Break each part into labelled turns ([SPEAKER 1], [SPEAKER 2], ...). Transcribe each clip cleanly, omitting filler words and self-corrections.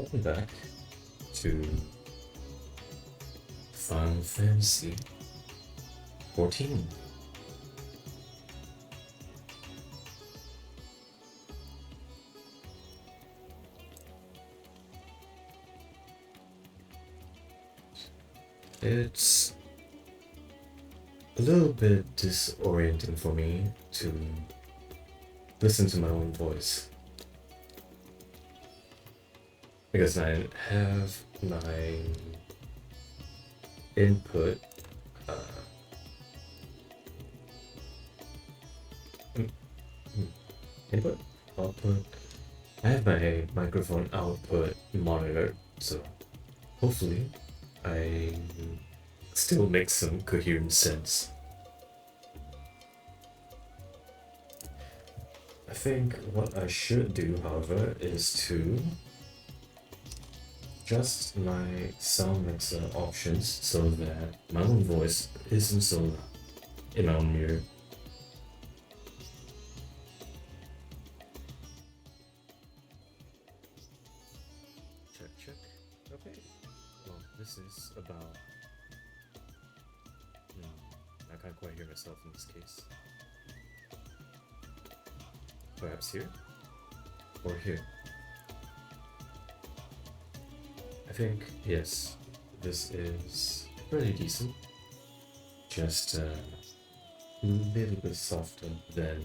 [SPEAKER 1] Welcome back to Final Fantasy 14. It's a little bit disorienting for me to listen to my own voice, because I have my input input output. I have my microphone output monitored, so hopefully I still make some coherent sense. I think what I should do, however, is to adjust my sound mixer options so that my own voice isn't so loud in my own mirror. Check. Okay. Well, this is about... I can't quite hear myself in this case. Perhaps here? Or here? I think, yes, this is pretty decent. Just a little bit softer than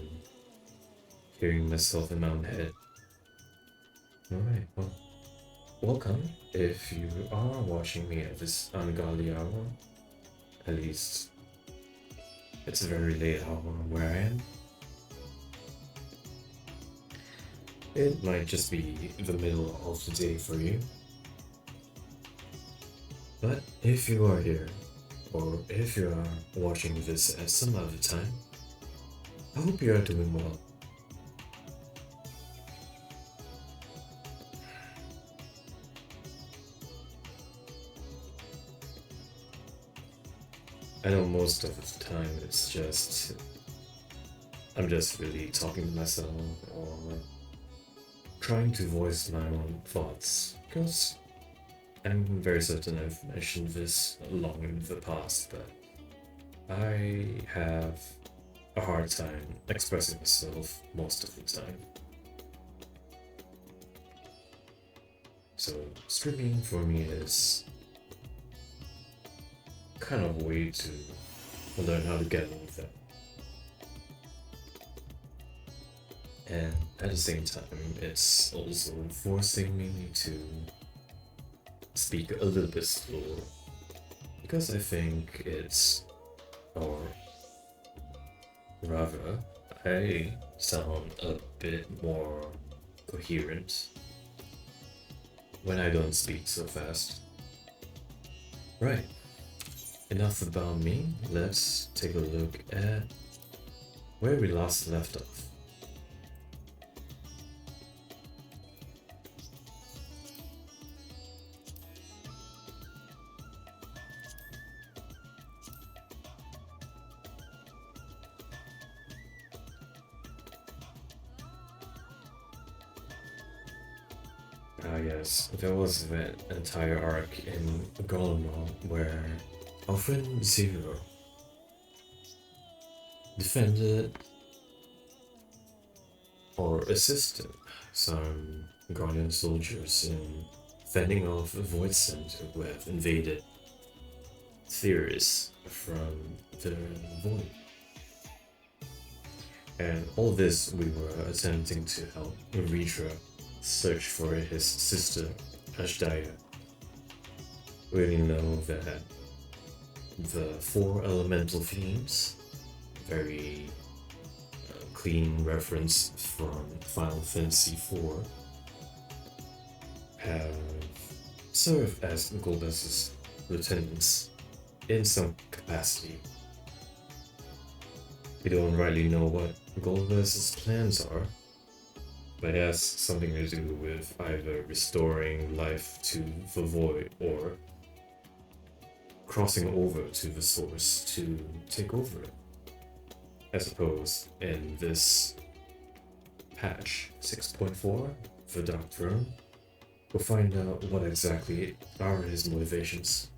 [SPEAKER 1] hearing myself in my own head. Alright, well, welcome if you are watching me at this ungodly hour. At least, it's a very late hour where I am. It might just be the middle of the day for you. But if you are here, or if you are watching this at some other time, I hope you are doing well. I know most of the time it's just... I'm just really talking to myself or trying to voice my own thoughts, because I'm very certain I've mentioned this long in the past, but I have a hard time expressing myself most of the time. So streaming for me is kind of a way to learn how to get along with that. And at the same time, it's also forcing me to speak a little bit slower, because I think it's, or rather, I sound a bit more coherent when I don't speak so fast. Right, enough about me. Let's take a look at where we last left off. Yes, there was that entire arc in Golem where our friend Zero defended or assisted some Guardian soldiers in fending off a Void Center who have invaded Theris from the Void. And all this we were attempting to help Eridra search for his sister, Ashdaya. We already know that the 4 elemental themes, very clean reference from Final Fantasy IV, have served as Golbez's lieutenants in some capacity. We don't rightly know what Golbez's plans are, but it has something to do with either restoring life to the Void or crossing over to the source to take over it. I suppose in this patch 6.4, the Dark Throne, We'll find out what exactly are his motivations.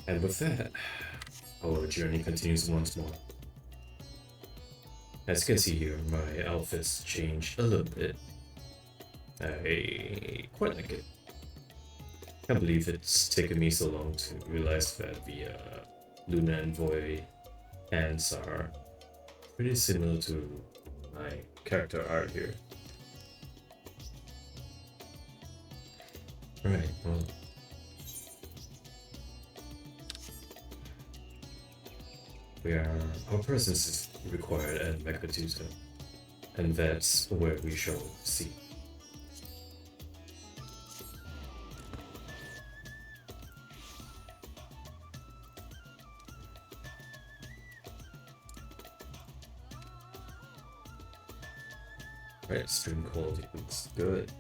[SPEAKER 1] And with that, our journey continues once more. As you can see here, my outfits changed a little bit. I quite like it. Can't believe it's taken me so long to realize that the Luna Envoy hands are pretty similar to my character art here. Right, well. Our presence is required at Mechatuta, and that's where we shall see. Right, stream quality looks good.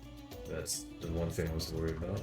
[SPEAKER 1] That's the one thing I was worried about.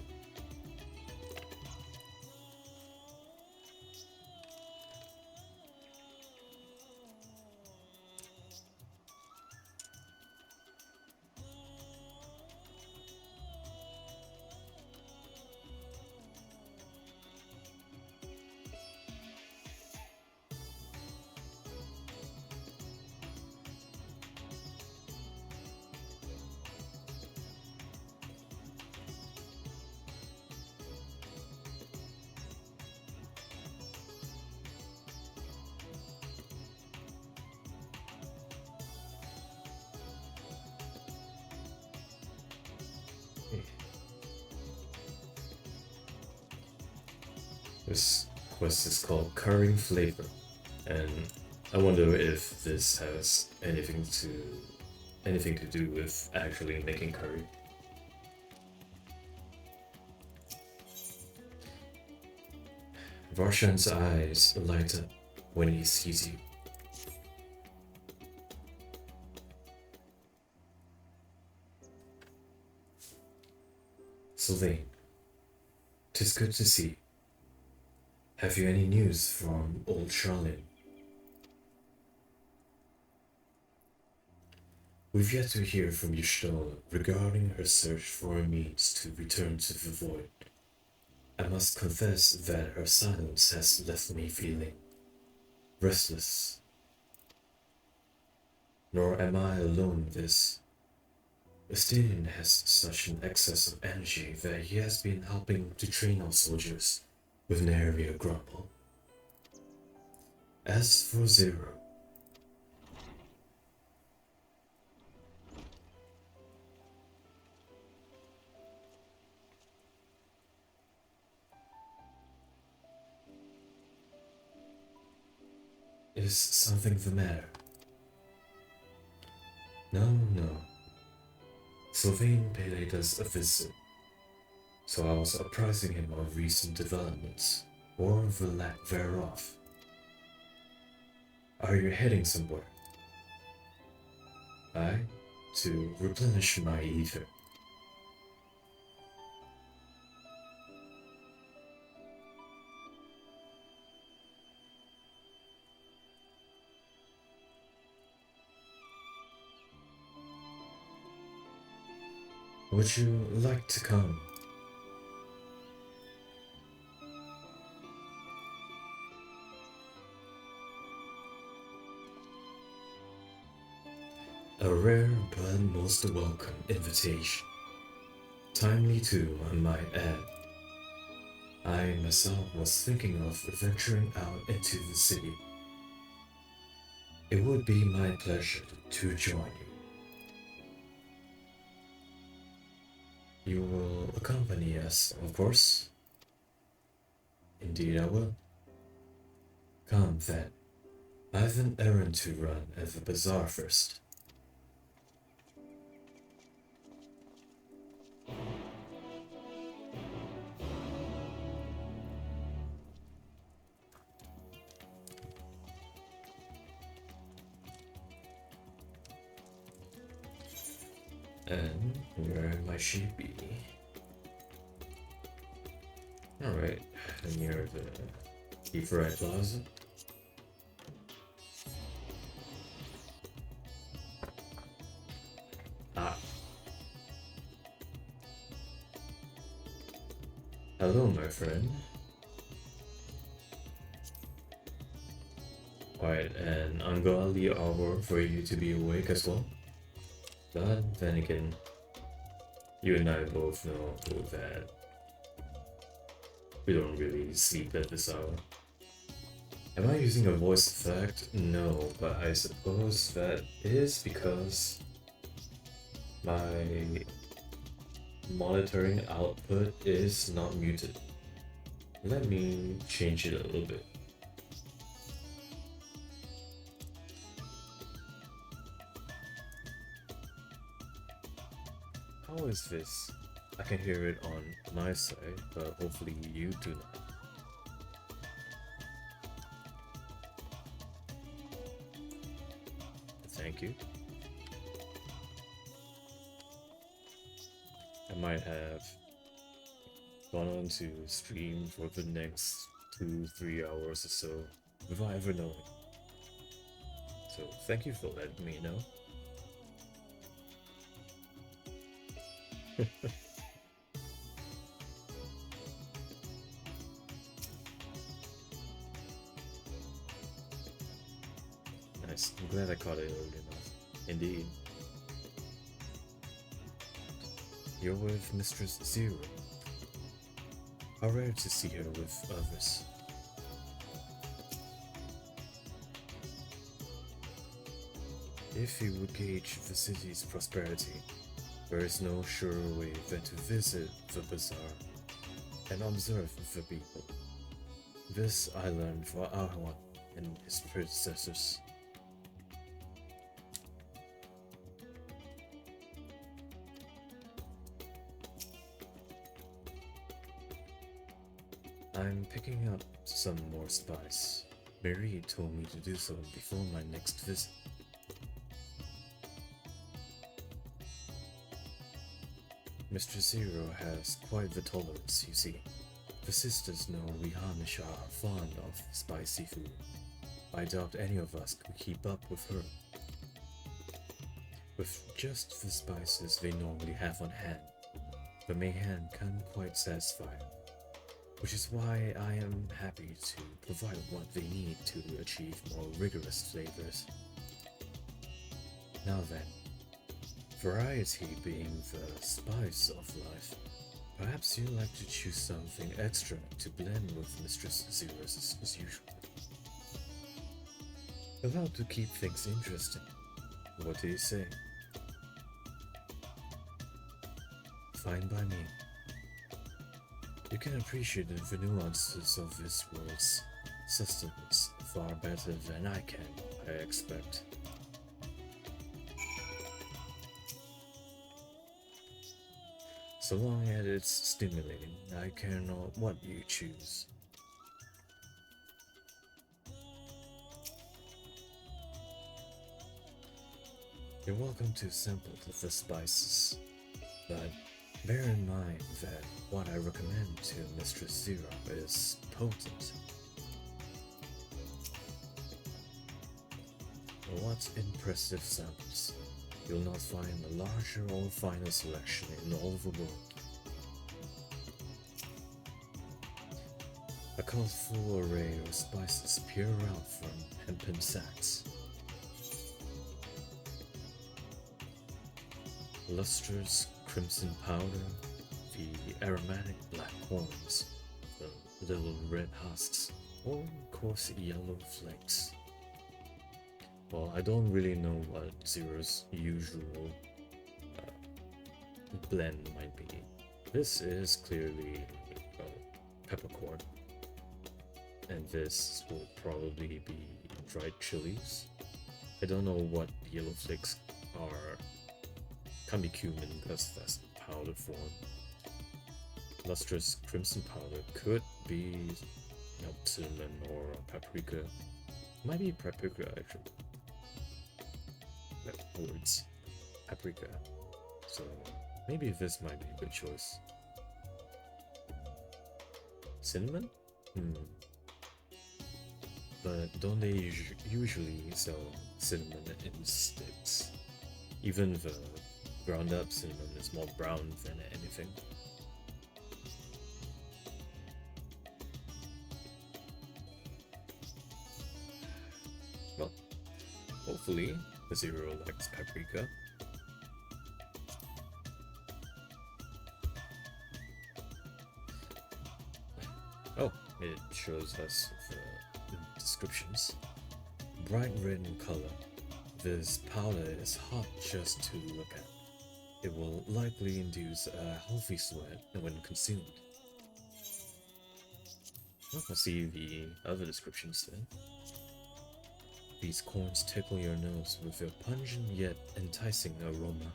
[SPEAKER 1] This quest is called Currying Flavor, and I wonder if this has anything to do with actually making curry. Varshan's eyes light up when he sees you. Sylvain, 'tis good to see. Have you any news from old Charlene? We've yet to hear from Y'shtola regarding her search for a means to return to the void. I must confess that her silence has left me feeling restless. Nor am I alone in this. Estinian has such an excess of energy that he has been helping to train our soldiers with nary a grumble. As for Zero, is something the matter? No. Sylvain paid us a visit, so I was apprising him of recent developments, or the lack thereof. Are you heading somewhere? I, to replenish my ether. Would you like to come? A rare but most welcome invitation. Timely too, I might add. I myself was thinking of venturing out into the city. It would be my pleasure to join you. You will accompany us, of course? Indeed I will. Come then. I've an errand to run at the bazaar first. And where might she be? Alright, near the FFXIV Plaza. Ah, Hello, my friend. Quite an ungodly hour for you to be awake as well. But then again, you and I both know that we don't really sleep at this hour. Am I using a voice effect? No, but I suppose that is because my monitoring output is not muted. Let me change it a little bit. How is this? I can hear it on my side, but hopefully you do not. Thank you. I might have gone on to stream for the next 2-3 hours or so without ever knowing. So thank you for letting me know. Nice. I'm glad I caught it early enough. Indeed. You're with Mistress Zero. How rare to see her with others. If you would gauge the city's prosperity, there is no surer way than to visit the bazaar and observe the people. This I learned from Ahwan and his predecessors. I'm picking up some more spice. Mary told me to do so before my next visit. Mr. Zero has quite the tolerance, you see. The sisters know we Hamish are fond of spicy food. I doubt any of us could keep up with her. With just the spices they normally have on hand, the Mayhem can't quite satisfy her. Which is why I am happy to provide what they need to achieve more rigorous flavors. Now then, variety being the spice of life, perhaps you'd like to choose something extra to blend with Mistress Zero's as usual. Allowed to keep things interesting. What do you say? Fine by me. You can appreciate the nuances of this world's sustenance far better than I can, I expect. So long as it's stimulating, I care not what you choose. You're welcome to sample the spices, but bear in mind that what I recommend to Mistress Zero is potent. What impressive samples! You'll not find a larger or finer selection in all the world. A colorful array of spices peer out from hempen sacks. Lustrous crimson powder, the aromatic black horns, the little red husks, or coarse yellow flakes. Well, I don't really know what Zero's usual blend might be. This is clearly peppercorn, and this will probably be dried chilies. I don't know what yellow flakes are. Can't be cumin because that's powder form. Lustrous crimson powder could be cinnamon or paprika. Might be paprika actually. Words. Paprika. So maybe this might be a good choice. Cinnamon? But don't they usually sell cinnamon in sticks? Even the ground up cinnamon is more brown than anything. hopefully, Zero likes paprika. Oh, it shows us the descriptions. Bright red in color. This powder is hot just to look at. It will likely induce a healthy sweat when consumed. Well, let's see the other descriptions then. These corns tickle your nose with a pungent yet enticing aroma.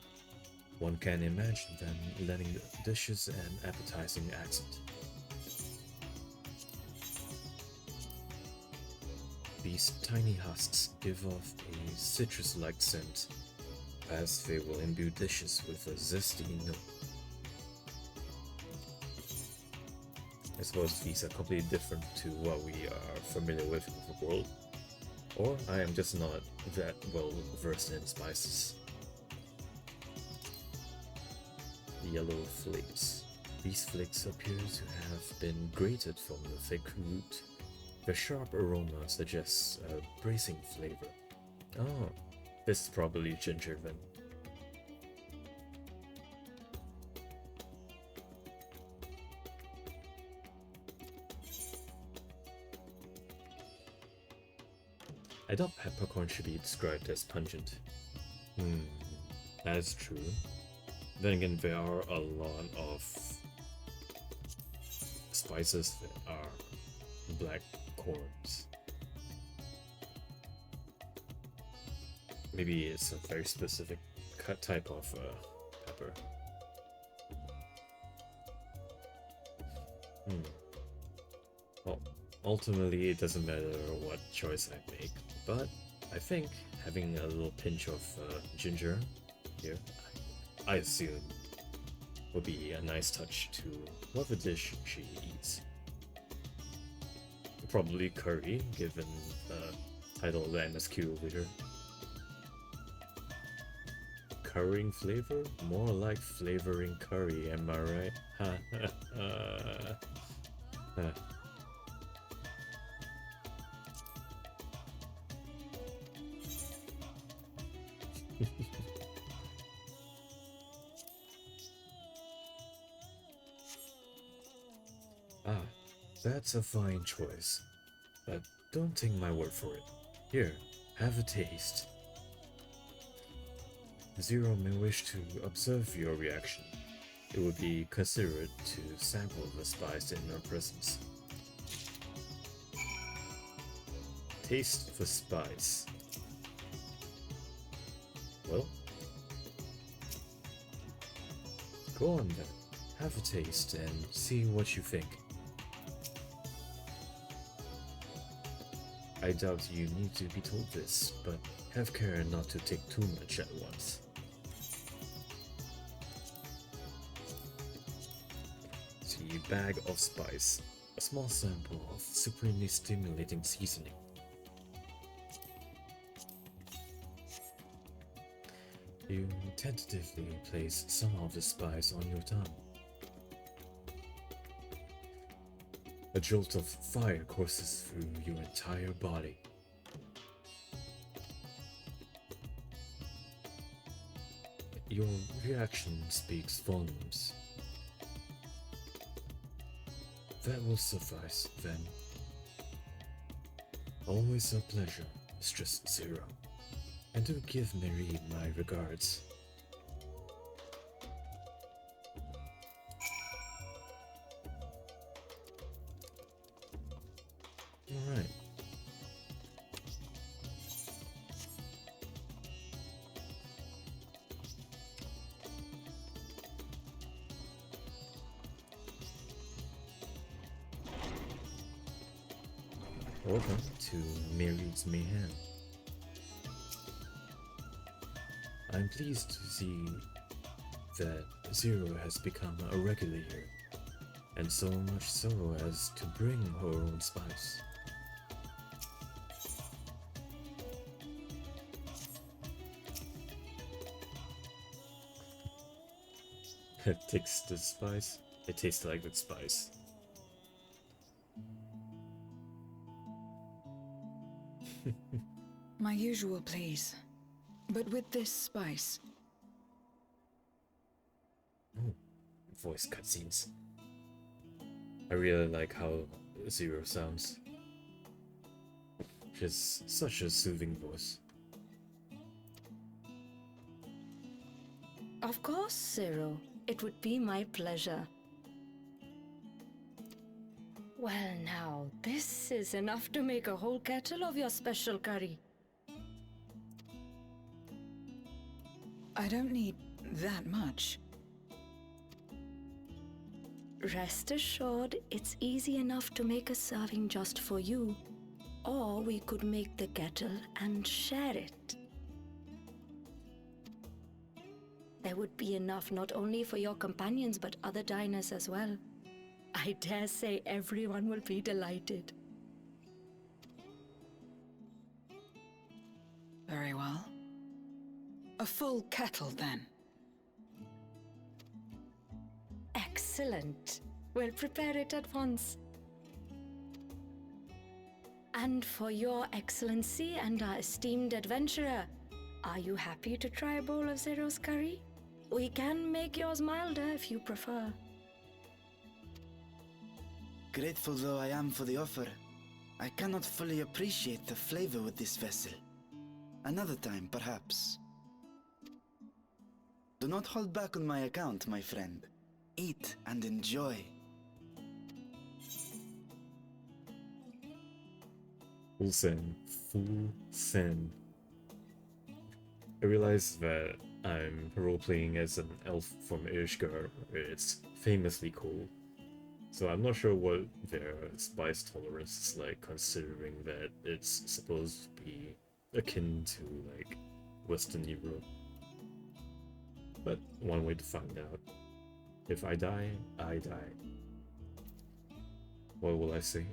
[SPEAKER 1] One can imagine them lending dishes an appetizing accent. These tiny husks give off a citrus-like scent, as they will imbue dishes with a zesty note. I suppose these are completely different to what we are familiar with in the world. Or I am just not that well versed in spices. Yellow flakes. These flakes appear to have been grated from the thick root. The sharp aroma suggests a bracing flavor. Oh, this is probably ginger then. I thought peppercorn should be described as pungent. That's true. Then again, there are a lot of spices that are black corns. Maybe it's a very specific type of pepper. Well, ultimately it doesn't matter what choice I make, but I think having a little pinch of ginger here, I assume, would be a nice touch to whatever dish she eats. Probably curry, given the title of the MSQ over here. Currying flavor? More like flavoring curry, am I right? That's a fine choice. But don't take my word for it. Here, have a taste. Zero may wish to observe your reaction. It would be considerate to sample the spice in your presence. Taste the spice. Well, go on then. Have a taste and see what you think. I doubt you need to be told this, but have care not to take too much at once. See, bag of spice, a small sample of supremely stimulating seasoning. You tentatively place some of the spice on your tongue. A jolt of fire courses through your entire body. Your reaction speaks volumes. That will suffice, then. Always a pleasure, Mistress Zero. And do give Marie my regards. Alright. Welcome to Marie's Mayhem. I'm pleased to see that Zero has become a regular here, and so much so as to bring her own spice. It takes the spice. It tastes like the spice.
[SPEAKER 2] My usual, please. But with this spice.
[SPEAKER 1] Oh, voice cutscenes. I really like how Zero sounds. She has such a soothing voice.
[SPEAKER 3] Of course, Zero. It would be my pleasure. Well now, this is enough to make a whole kettle of your special curry.
[SPEAKER 2] I don't need that much.
[SPEAKER 3] Rest assured, it's easy enough to make a serving just for you. Or we could make the kettle and share it. There would be enough not only for your companions but other diners as well. I dare say everyone will be delighted.
[SPEAKER 2] Very well. A full kettle, then.
[SPEAKER 3] Excellent. We'll prepare it at once. And for your excellency and our esteemed adventurer, are you happy to try a bowl of Zero's curry? We can make yours milder if you prefer.
[SPEAKER 4] Grateful though I am for the offer, I cannot fully appreciate the flavor with this vessel. Another time, perhaps. Do not hold back on my account, my friend. Eat and enjoy.
[SPEAKER 1] Full send. Full send. I realize that I'm role-playing as an elf from Ishgar, where it's famously cold. So I'm not sure what their spice tolerance is like, considering that it's supposed to be akin to, like, Western Europe. But one way to find out. If I die, I die. What will I say?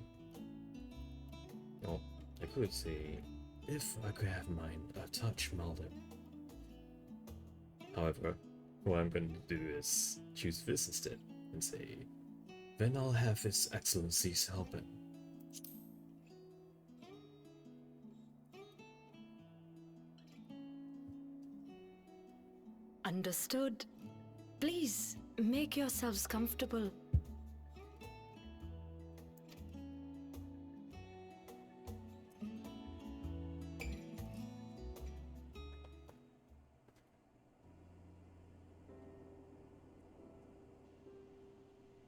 [SPEAKER 1] Well, I could say, if I could have mine a touch milder. However, what I'm going to do is choose this instead and say, then I'll have His Excellency's helping.
[SPEAKER 3] Understood. Please, make yourselves comfortable.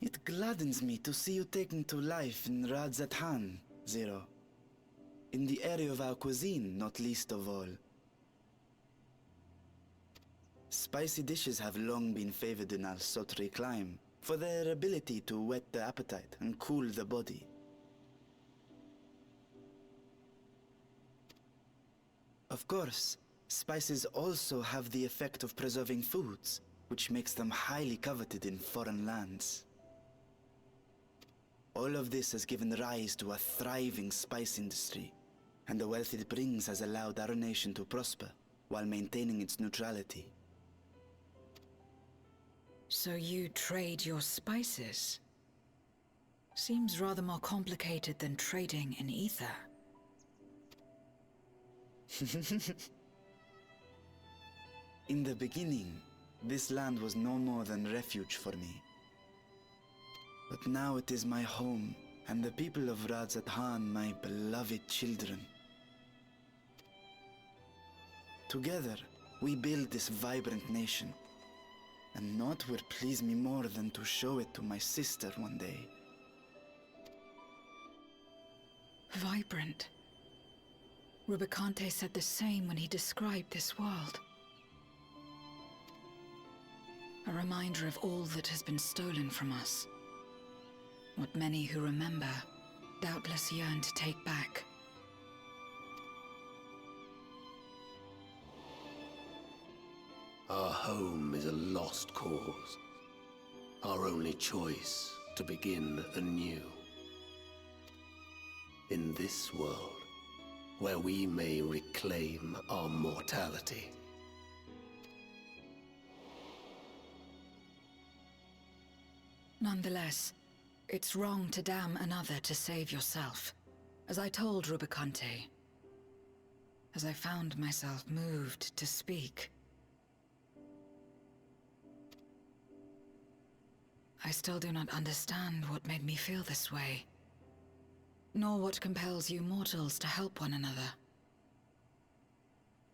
[SPEAKER 4] It gladdens me to see you taking to life in Radzatan, Zero. In the area of our cuisine, not least of all. Spicy dishes have long been favored in our sultry clime for their ability to whet the appetite and cool the body. Of course, spices also have the effect of preserving foods, which makes them highly coveted in foreign lands. All of this has given rise to a thriving spice industry, and the wealth it brings has allowed our nation to prosper while maintaining its neutrality.
[SPEAKER 2] So you trade your spices? Seems rather more complicated than trading in ether.
[SPEAKER 4] In the beginning, this land was no more than refuge for me. But now it is my home, and the people of Radzatan my beloved children. Together, we build this vibrant nation. And naught would please me more than to show it to my sister one day.
[SPEAKER 2] Vibrant. Rubicante said the same when he described this world. A reminder of all that has been stolen from us. What many who remember doubtless yearn to take back.
[SPEAKER 5] Our home is a lost cause. Our only choice to begin anew. In this world, where we may reclaim our mortality.
[SPEAKER 2] Nonetheless, it's wrong to damn another to save yourself, as I told Rubicante. as I found myself moved to speak. I still do not understand what made me feel this way, nor what compels you mortals to help one another.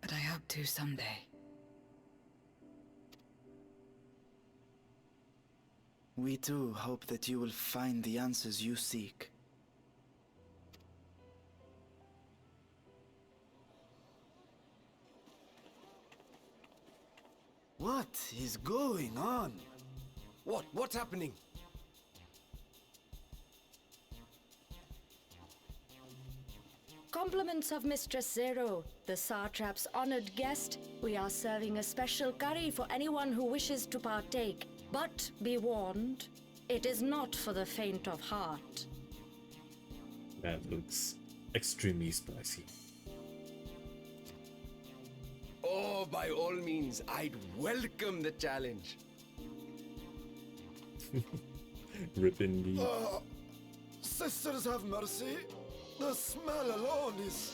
[SPEAKER 2] But I hope to someday.
[SPEAKER 4] We too hope that you will find the answers you seek. What is going on?
[SPEAKER 6] What's happening?
[SPEAKER 3] Compliments of Mistress Zero, the Satrap's honored guest. We are serving a special curry for anyone who wishes to partake. But be warned, it is not for the faint of heart.
[SPEAKER 1] That looks extremely spicy.
[SPEAKER 6] Oh, by all means, I'd welcome the challenge.
[SPEAKER 1] Rip indeed.
[SPEAKER 7] Sisters have mercy. The smell alone is...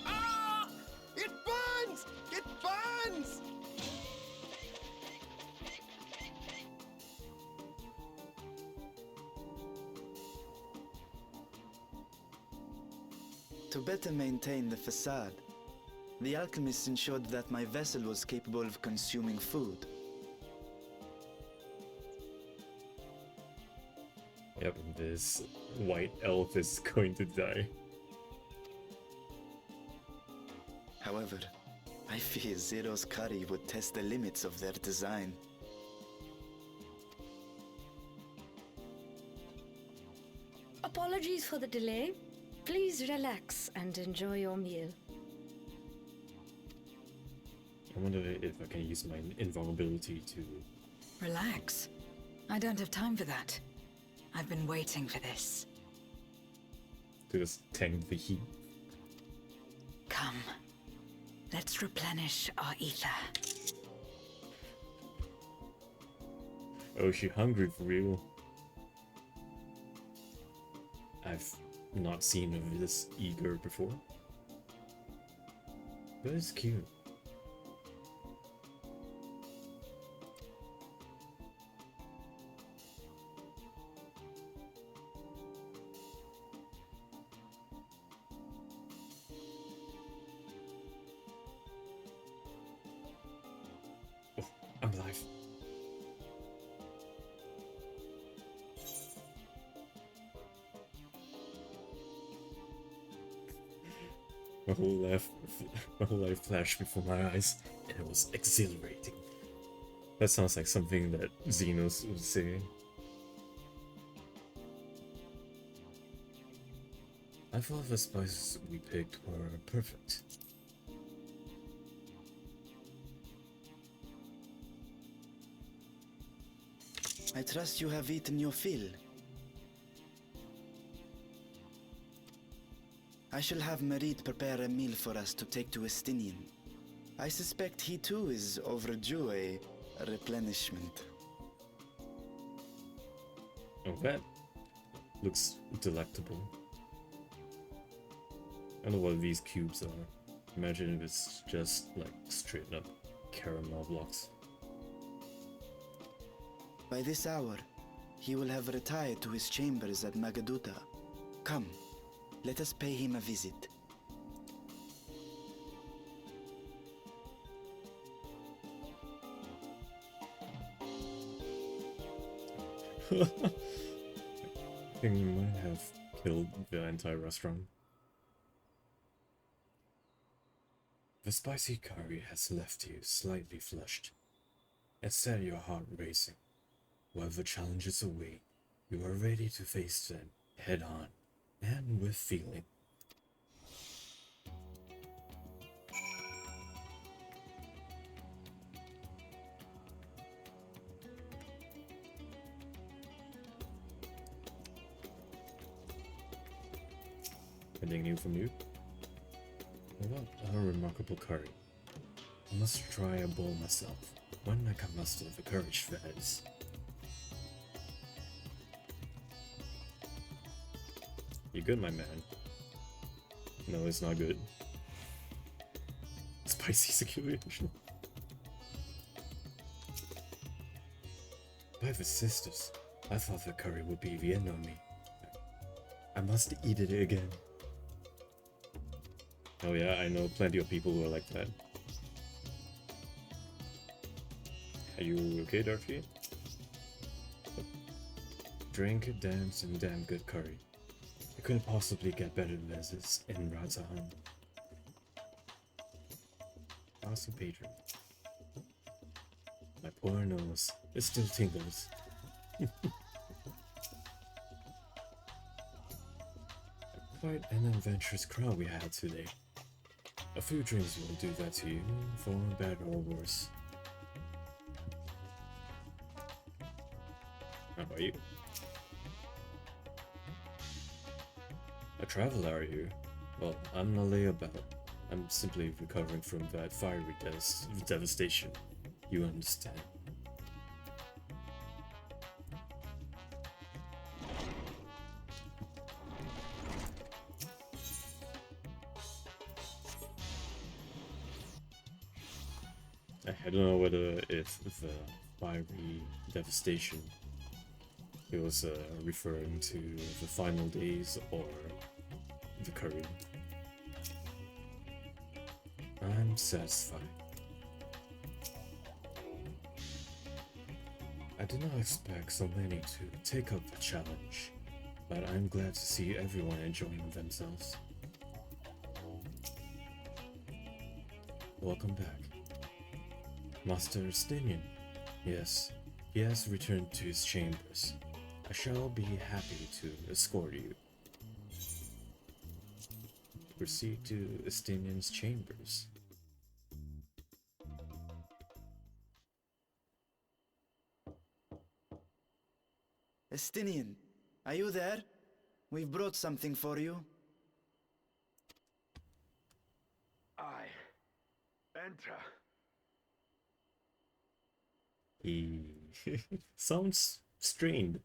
[SPEAKER 6] Ah! It burns! It burns!
[SPEAKER 4] To better maintain the facade, the alchemists ensured that my vessel was capable of consuming food.
[SPEAKER 1] Yep, this white elf is going to die.
[SPEAKER 4] However, I fear Zero's curry would test the limits of their design.
[SPEAKER 3] Apologies for the delay. Please relax and enjoy your meal.
[SPEAKER 1] I wonder if I can use my invulnerability to...
[SPEAKER 2] Relax. I don't have time for that. I've been waiting for this.
[SPEAKER 1] just tank the heat.
[SPEAKER 2] Come. Let's replenish our ether.
[SPEAKER 1] Oh, she hungry for real. I've not seen her this eager before. But it's cute. Oh, I'm alive. My whole life flashed before my eyes, and it was exhilarating. That sounds like something that Xenos would say. I thought the spices we picked were perfect.
[SPEAKER 4] I trust you have eaten your fill. I shall have Merit prepare a meal for us to take to Estinian. I suspect he too is overdue a replenishment.
[SPEAKER 1] Oh, that looks delectable. I don't know what these cubes are. Imagine if it's just like straight up caramel blocks.
[SPEAKER 4] By this hour, he will have retired to his chambers at Magaduta. Come, let us pay him a visit.
[SPEAKER 1] I think we might have killed the entire restaurant. The spicy curry has left you slightly flushed. It set your heart racing. Whatever challenges await, you are ready to face them head on and with feeling. Anything new from you? What a remarkable curry. I must try a bowl myself when I can muster the courage for this. You good, my man? No, it's not good. Spicy situation. By the sisters, I thought the curry would be Vietnamese. I must eat it again. Oh yeah, I know plenty of people who are like that. Are you okay, Darcy? Drink, dance, and damn good curry. It couldn't possibly get better than this in Razahan. Awesome patron. My poor nose. It still tingles. Quite an adventurous crowd we had today. A few drinks will do that to you, for better or worse. How about you? A traveler, are you? Well, I'm not layabout. I'm simply recovering from that fiery devastation. You understand. I don't know whether if the fiery devastation it was referring to the final days or the curry. I'm satisfied. I did not expect so many to take up the challenge, but I'm glad to see everyone enjoying themselves. Welcome back. Master Stinian. Yes, he has returned to his chambers. I shall be happy to escort you. Proceed to Estinian's chambers.
[SPEAKER 4] Estinian, are you there? We've brought something for you.
[SPEAKER 7] I enter.
[SPEAKER 1] He sounds strained.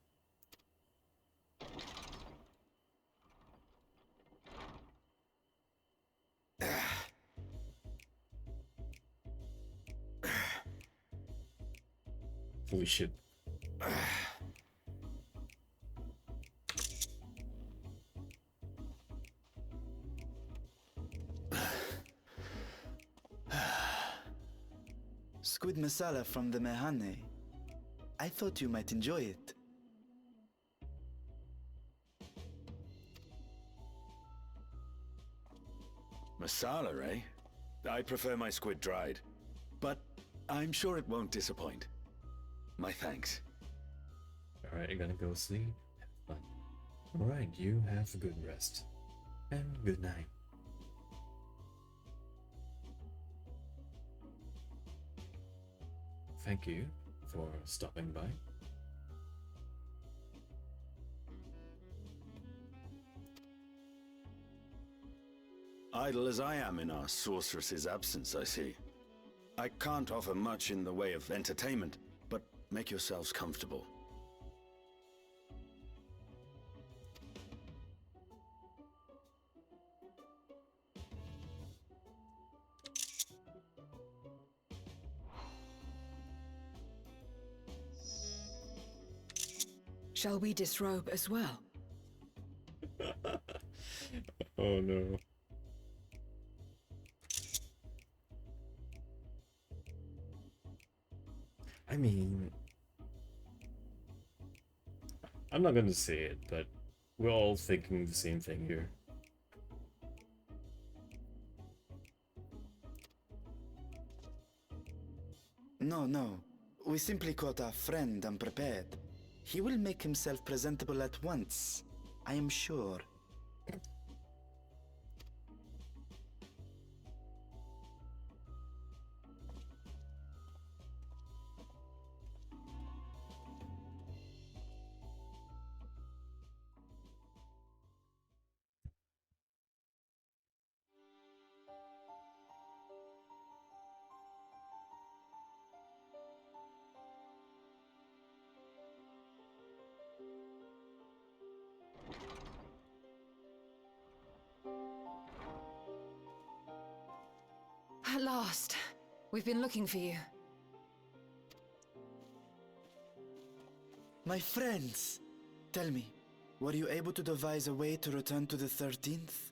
[SPEAKER 1] Holy shit.
[SPEAKER 4] Squid masala from the Mehane. I thought you might enjoy it.
[SPEAKER 8] Masala, eh? I prefer my squid dried. But I'm sure it won't disappoint. My thanks.
[SPEAKER 1] Alright, you're gonna go sleep. Have fun. Alright, you have a good rest. And good night. Thank you for stopping by.
[SPEAKER 8] Idle as I am in our sorceress's absence, I see. I can't offer much in the way of entertainment, but make yourselves comfortable.
[SPEAKER 2] Shall we disrobe as well?
[SPEAKER 1] Oh no. I mean, I'm not gonna say it, but we're all thinking the same thing here.
[SPEAKER 4] No. We simply caught our friend unprepared. He will make himself presentable at once, I am sure.
[SPEAKER 2] At last. We've been looking for you.
[SPEAKER 4] My friends! Tell me, were you able to devise a way to return to the 13th?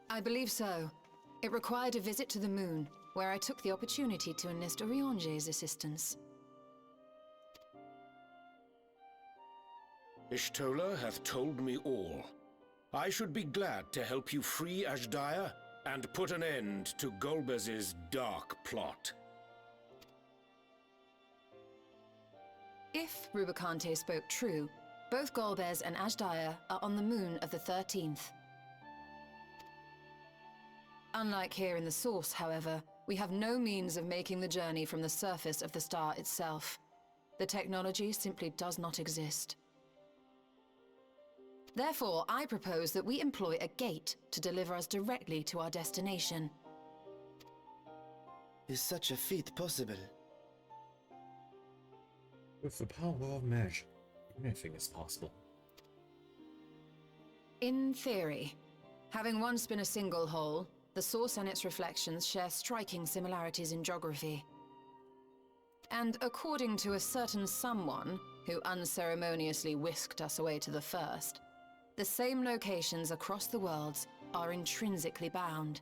[SPEAKER 2] I believe so. It required a visit to the moon, where I took the opportunity to enlist Oriange's assistance.
[SPEAKER 9] Ishtola hath told me all. I should be glad to help you free Azhdaya and put an end to Golbez's dark plot.
[SPEAKER 2] If Rubicante spoke true, both Golbez and Azhdaya are on the moon of the 13th. Unlike here in the Source, however, we have no means of making the journey from the surface of the star itself. The technology simply does not exist. Therefore, I propose that we employ a gate to deliver us directly to our destination.
[SPEAKER 4] Is such a feat possible?
[SPEAKER 1] With the power of magic, anything is possible.
[SPEAKER 2] In theory, having once been a single whole, the Source and its reflections share striking similarities in geography. And according to a certain someone who unceremoniously whisked us away to the First, the same locations across the worlds are intrinsically bound.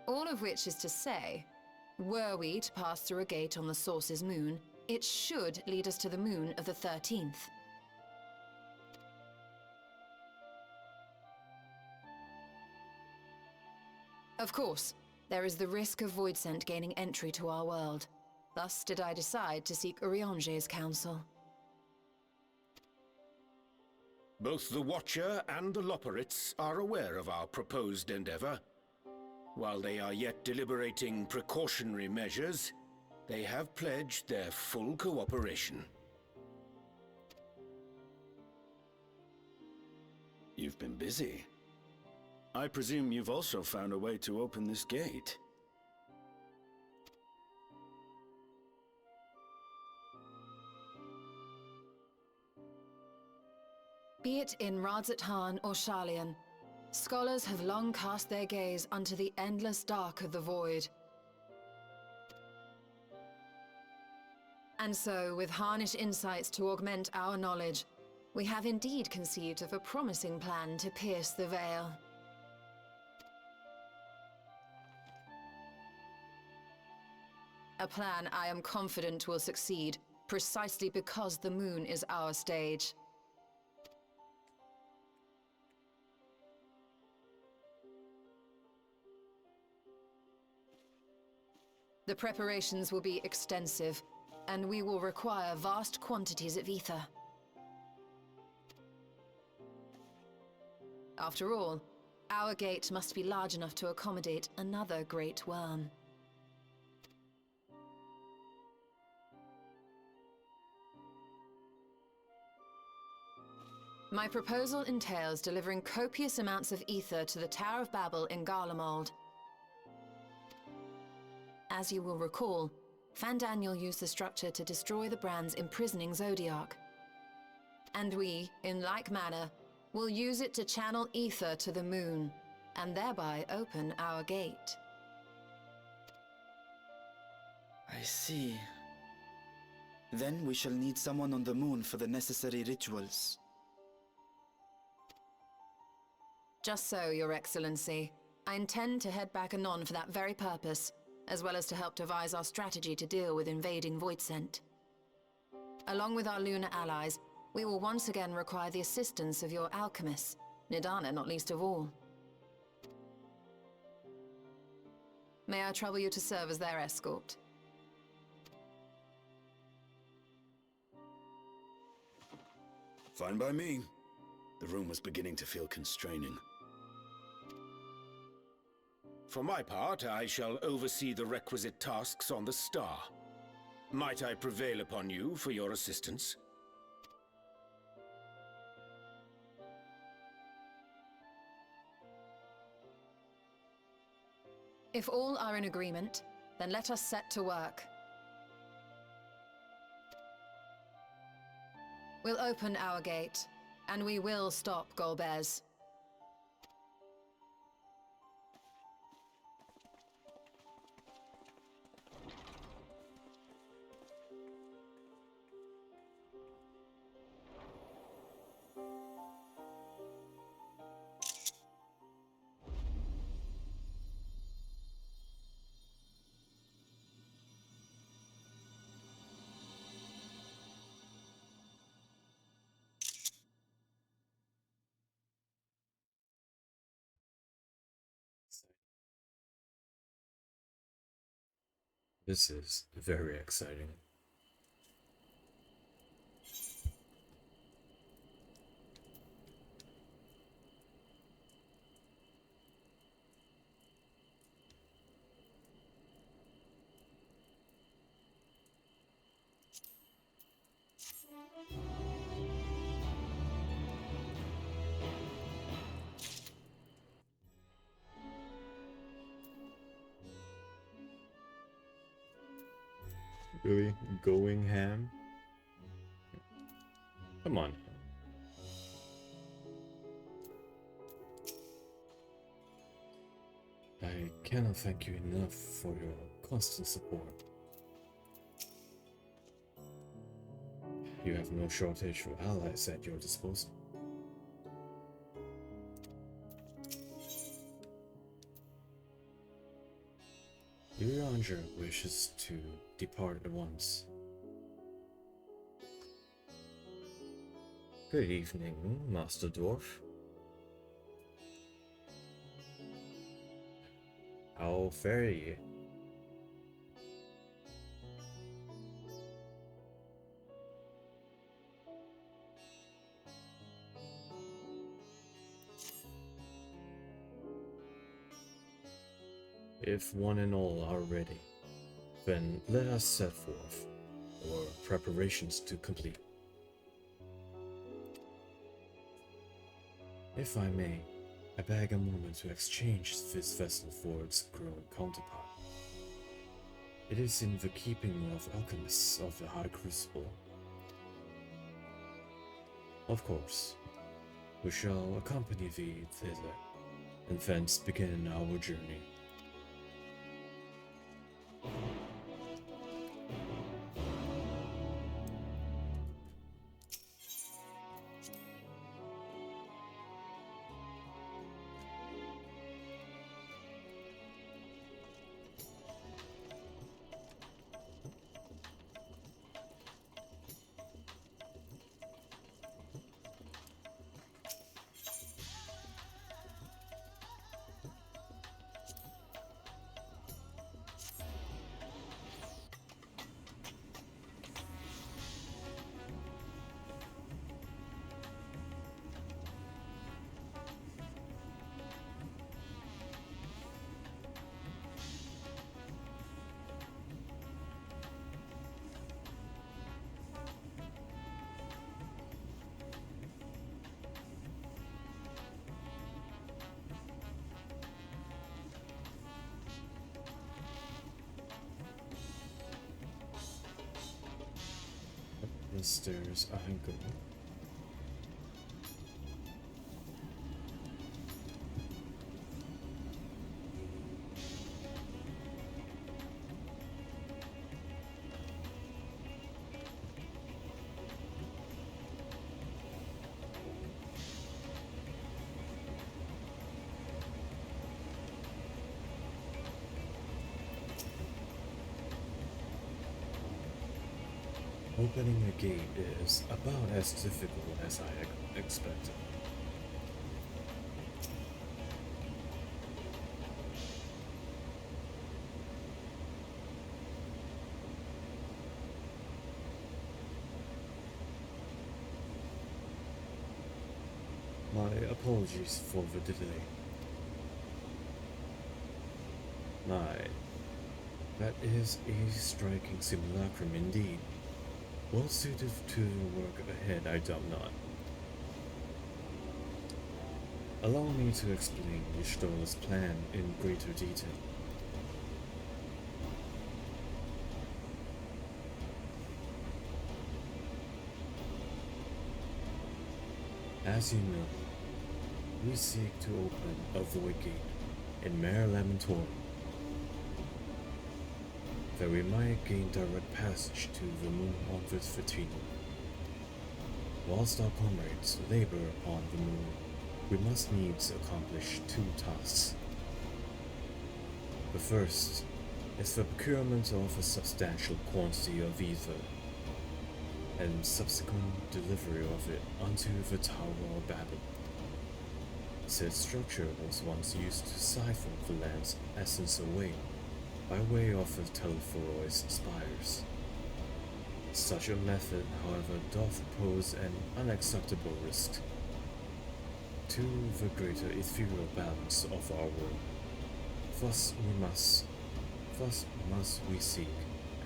[SPEAKER 2] All of which is to say, were we to pass through a gate on the Source's moon, it should lead us to the moon of the 13th. Of course, there is the risk of Voidsent gaining entry to our world. Thus did I decide to seek Oriange's counsel.
[SPEAKER 9] Both the Watcher and the Loporrits are aware of our proposed endeavor. While they are yet deliberating precautionary measures, they have pledged their full cooperation.
[SPEAKER 8] You've been busy. I presume you've also found a way to open this gate.
[SPEAKER 2] Be it in Radzat-Han or Sharlayan, scholars have long cast their gaze unto the endless dark of the void. And so, with harnish insights to augment our knowledge, we have indeed conceived of a promising plan to pierce the veil. A plan I am confident will succeed, precisely because the moon is our stage. The preparations will be extensive, and we will require vast quantities of ether. After all, our gate must be large enough to accommodate another great worm. My proposal entails delivering copious amounts of ether to the Tower of Babel in Garlemald. As you will recall, Fandaniel used the structure to destroy the Brand's imprisoning Zodiac. And we, in like manner, will use it to channel ether to the moon, and thereby open our gate.
[SPEAKER 4] I see. Then we shall need someone on the moon for the necessary rituals.
[SPEAKER 2] Just so, Your Excellency. I intend to head back anon for that very purpose, as well as to help devise our strategy to deal with invading Voidsent. Along with our lunar allies, we will once again require the assistance of your alchemists, Nidana not least of all. May I trouble you to serve as their escort?
[SPEAKER 8] Fine by me. The room was beginning to feel constraining.
[SPEAKER 9] For my part, I shall oversee the requisite tasks on the star. Might I prevail upon you for your assistance?
[SPEAKER 2] If all are in agreement, then let us set to work. We'll open our gate, and we will stop Golbez.
[SPEAKER 1] This is very exciting. Really? Going ham? Come on. I cannot thank you enough for your constant support. You have no shortage of allies at your disposal. Urianger wishes to depart at once. Good evening, Master Dwarf. How fare ye? If one and all are ready, then let us set forth, our preparations to complete. If I may, I beg a moment to exchange this vessel for its grown counterpart. It is in the keeping of alchemists of the High Crucible. Of course, we shall accompany thee thither, and thence begin our journey. The stairs aren't good. Opening a gate is about as difficult as I expected. My apologies for the delay. That is a striking simulacrum indeed. Well suited to the work ahead, I doubt not. Allow me to explain Yishtola's plan in greater detail. As you know, we seek to open a void gate in Mare Lamentorum, that we might gain direct passage to the moon on FFXIV. Whilst our comrades labor upon the moon, we must needs accomplish two tasks. The first is the procurement of a substantial quantity of ether, and subsequent delivery of it unto the Tower of Babel. Said structure was once used to siphon the land's essence away, by way of the Telephoroid's spires. Such a method, however, doth pose an unacceptable risk to the greater ethereal balance of our world. Thus must we seek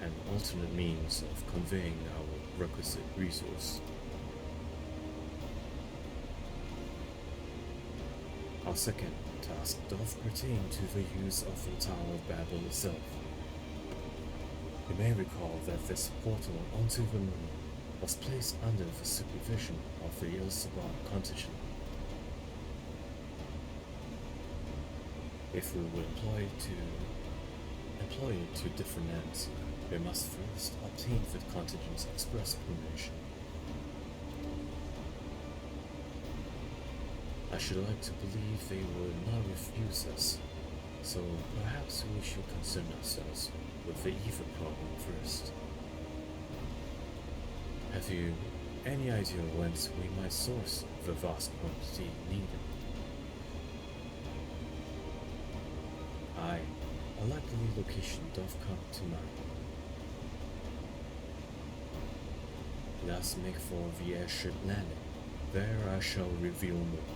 [SPEAKER 1] an alternate means of conveying our requisite resource. Our second task doth pertain to the use of the Tower of Babel itself. You may recall that this portal onto the moon was placed under the supervision of the Il-Sabah contingent. If we will employ it to different ends, we must first obtain the contingent's express permission. I should like to believe they will not refuse us, so perhaps we should concern ourselves with the Ether problem first. Have you any idea whence we might source the vast quantity needed? Aye, a likely location doth come to mind. Let us make for the airship landing. There I shall reveal more.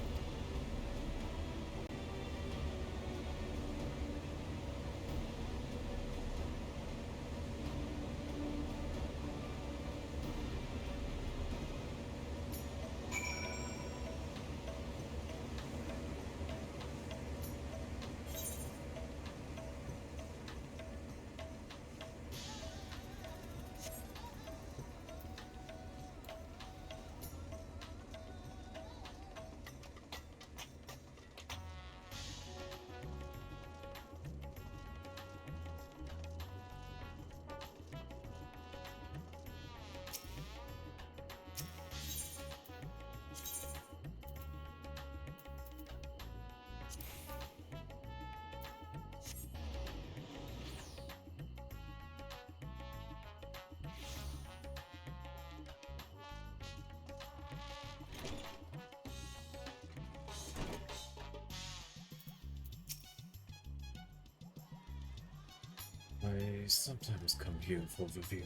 [SPEAKER 1] I sometimes come here for the view.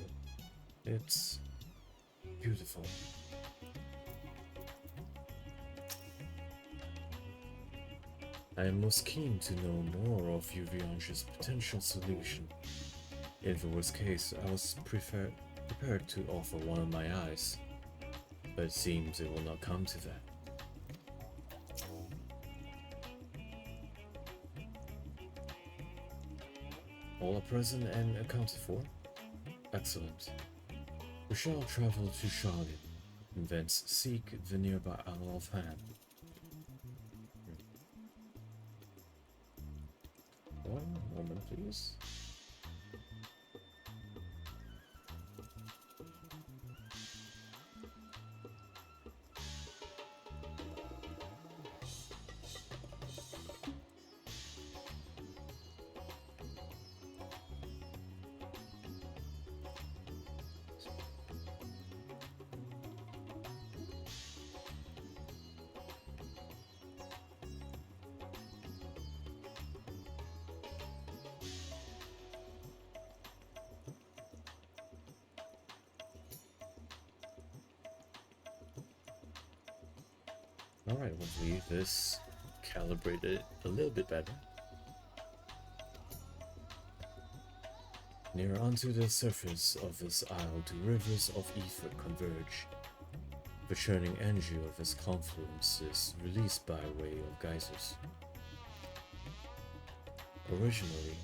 [SPEAKER 1] It's beautiful. I am most keen to know more of Yuviange's potential solution. In the worst case, I was prepared to offer one of my eyes, but it seems it will not come to that. All are present and accounted for? Excellent. We shall travel to Charlotte, and thence seek the nearby Isle of Han. One moment, please. Alright, hopefully this calibrated a little bit better. Near onto the surface of this isle, the rivers of ether converge. The churning energy of its confluence is released by way of geysers. Originally,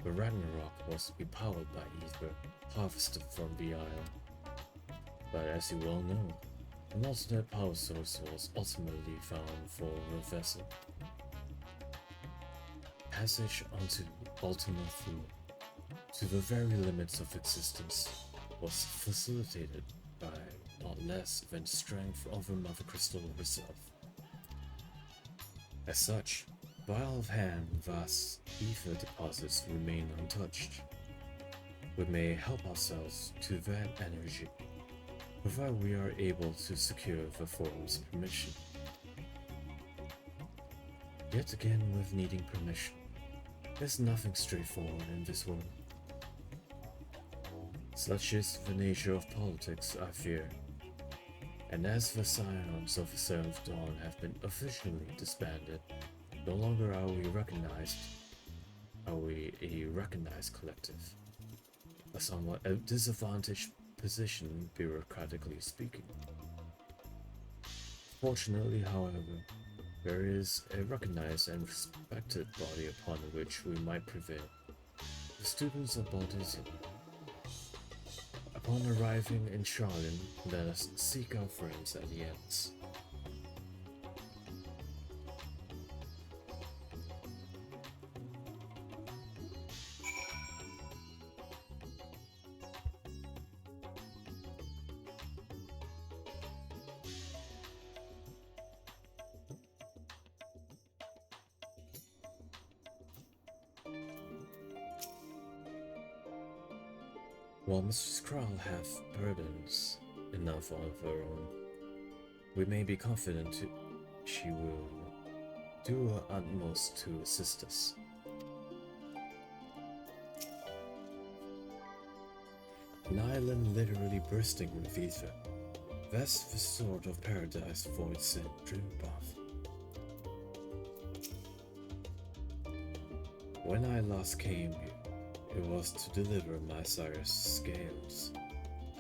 [SPEAKER 1] the Ragnarok was to be powered by ether harvested from the isle. But as you well know, an alternate power source was ultimately found for the vessel. Passage onto Ultima Thule, to the very limits of existence, was facilitated by not less than strength of the Mother Crystal herself. As such, the Isle of Han vast ether deposits remain untouched. We may help ourselves to that energy, provided we are able to secure the forum's permission. Yet again with needing permission, There's nothing straightforward in this world. Such is the nature of politics, I fear. And as the Scions of the Seventh Dawn have been officially disbanded, no longer are we a recognized collective. A somewhat disadvantaged position, bureaucratically speaking. Fortunately, however, there is a recognized and respected body upon which we might prevail. The students of Baldesion. Upon arriving in Charlin, let us seek our friends at the ends. While Mrs. Kral hath burdens enough of her own, we may be confident she will do her utmost to assist us. An island literally bursting with ether. That's the sort of paradise Void said dreamed of. When I last came here, it was to deliver my sire's scales.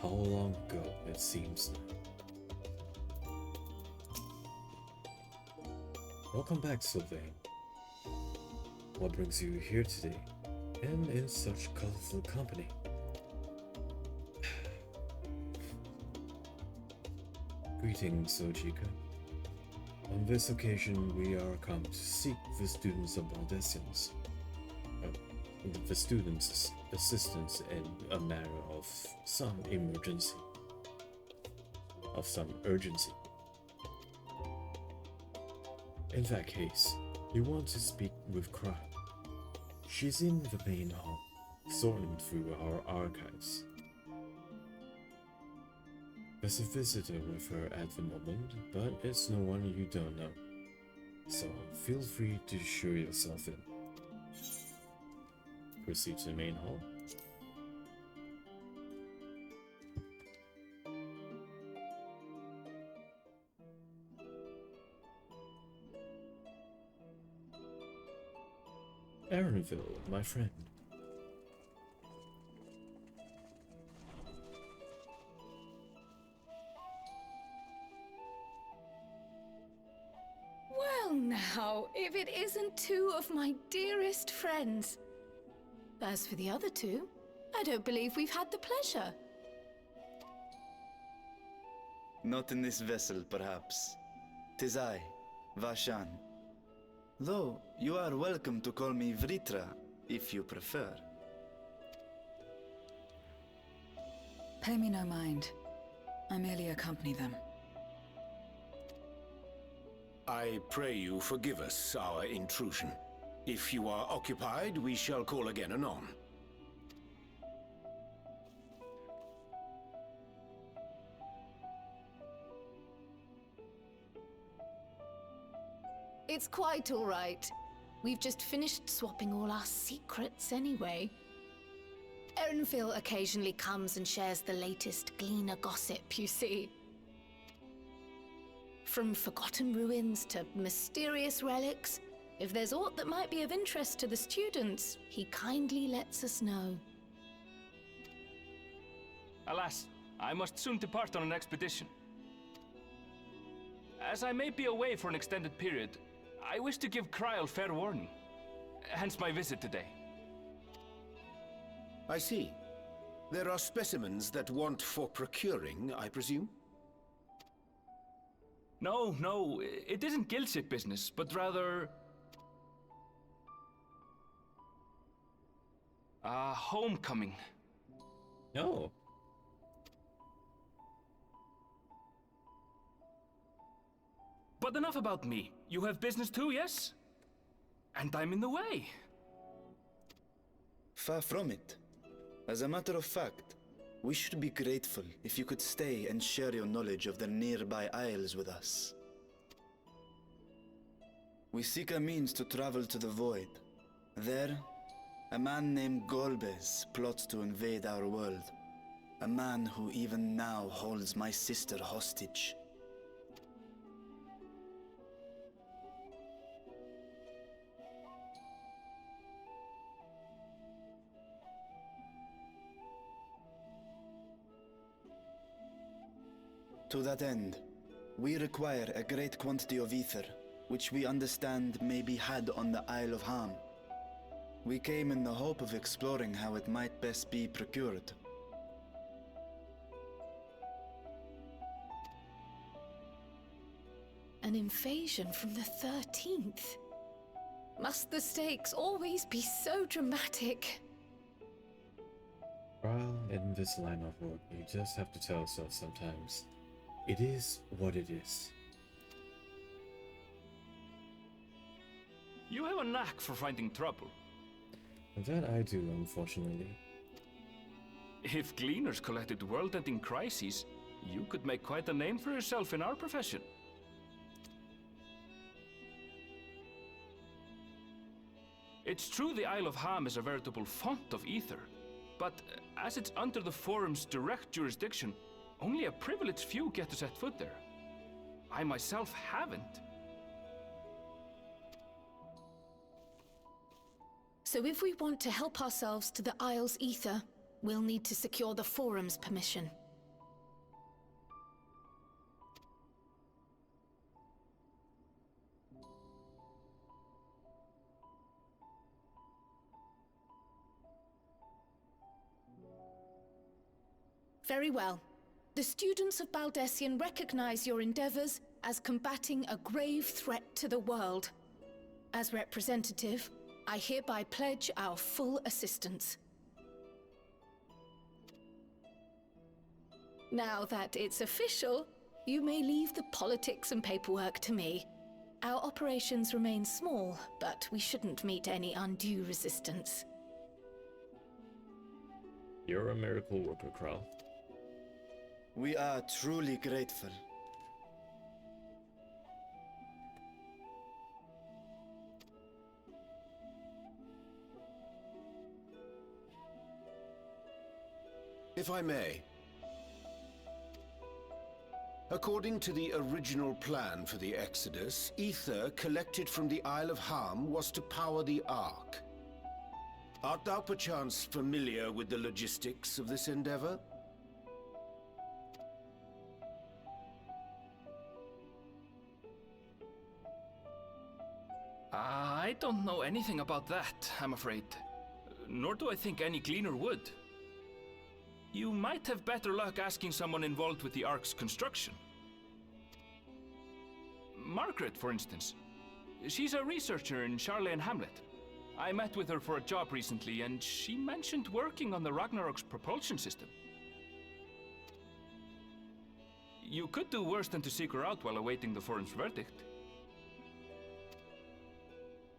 [SPEAKER 1] How long ago it seems now. Welcome back, Sylvain. What brings you here today, and in such colorful company? Greetings, Ojika. On this occasion, we are come to seek the students of Baldesians. The students' assistance in a matter of some emergency. Of some urgency. In that case, you want to speak with Kra. She's in the main hall, sorting through our archives. There's a visitor with her at the moment, but it's no one you don't know. So feel free to show yourself in. Proceed to the main hall. Aaronville, my friend.
[SPEAKER 2] Well now, if it isn't two of my dearest friends. As for the other two, I don't believe we've had the pleasure.
[SPEAKER 4] Not in this vessel, perhaps. 'Tis I, Vashan. Though, you are welcome to call me Vritra, if you prefer.
[SPEAKER 2] Pay me no mind. I merely accompany them.
[SPEAKER 9] I pray you forgive us our intrusion. If you are occupied, we shall call again anon.
[SPEAKER 2] It's quite all right. We've just finished swapping all our secrets anyway. Erinfil occasionally comes and shares the latest Gleaner gossip, you see. From forgotten ruins to mysterious relics, if there's aught that might be of interest to the students, he kindly lets us know.
[SPEAKER 10] Alas, I must soon depart on an expedition. As I may be away for an extended period, I wish to give Kryl fair warning. Hence my visit today.
[SPEAKER 9] I see. There are specimens that want for procuring, I presume?
[SPEAKER 10] No, it isn't guildship business, but rather... homecoming.
[SPEAKER 1] No.
[SPEAKER 10] But enough about me. You have business too, yes? And I'm in the way.
[SPEAKER 4] Far from it. As a matter of fact, we should be grateful if you could stay and share your knowledge of the nearby isles with us. We seek a means to travel to the Void, There, a man named Golbez plots to invade our world. A man who even now holds my sister hostage. To that end, we require a great quantity of ether, which we understand may be had on the Isle of Ham. We came in the hope of exploring how it might best be procured.
[SPEAKER 11] An invasion from the 13th? Must the stakes always be so dramatic?
[SPEAKER 1] Well, in this line of work, you just have to tell yourself sometimes, it is what it is.
[SPEAKER 10] You have a knack for finding trouble.
[SPEAKER 1] That I do, unfortunately.
[SPEAKER 10] If gleaners collected world-ending crises, you could make quite a name for yourself in our profession. It's true the Isle of Ham is a veritable font of ether, but as it's under the Forum's direct jurisdiction, only a privileged few get to set foot there. I myself haven't.
[SPEAKER 11] So if we want to help ourselves to the Isle's ether, we'll need to secure the Forum's permission. Very well. The students of Baldessian recognize your endeavors as combating a grave threat to the world. As representative, I hereby pledge our full assistance. Now that it's official, you may leave the politics and paperwork to me. Our operations remain small, but we shouldn't meet any undue resistance.
[SPEAKER 1] You're a miracle worker, Krell.
[SPEAKER 4] We are truly grateful.
[SPEAKER 9] If I may. According to the original plan for the Exodus, ether collected from the Isle of Ham was to power the Ark. Art thou perchance familiar with the logistics of this endeavor?
[SPEAKER 10] I don't know anything about that, I'm afraid. Nor do I think any gleaner would. You might have better luck asking someone involved with the Ark's construction. Margaret, for instance. She's a researcher in Charlene Hamlet. I met with her for a job recently, and she mentioned working on the Ragnarok's propulsion system. You could do worse than to seek her out while awaiting the Forum's verdict.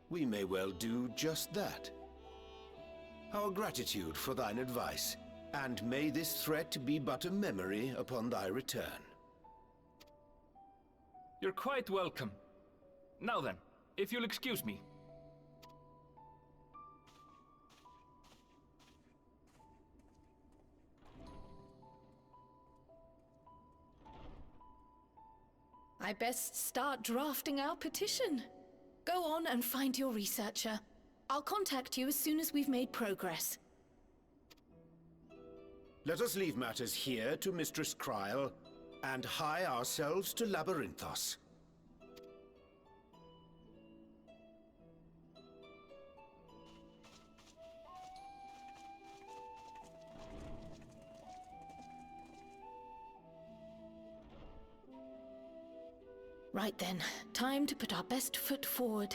[SPEAKER 9] We may well do just that. Our gratitude for thine advice, and may this threat be but a memory upon thy return.
[SPEAKER 10] You're quite welcome. Now then, if you'll excuse me.
[SPEAKER 11] I best start drafting our petition. Go on and find your researcher. I'll contact you as soon as we've made progress.
[SPEAKER 9] Let us leave matters here to Mistress Kryl, and hie ourselves to Labyrinthos.
[SPEAKER 11] Right then, time to put our best foot forward.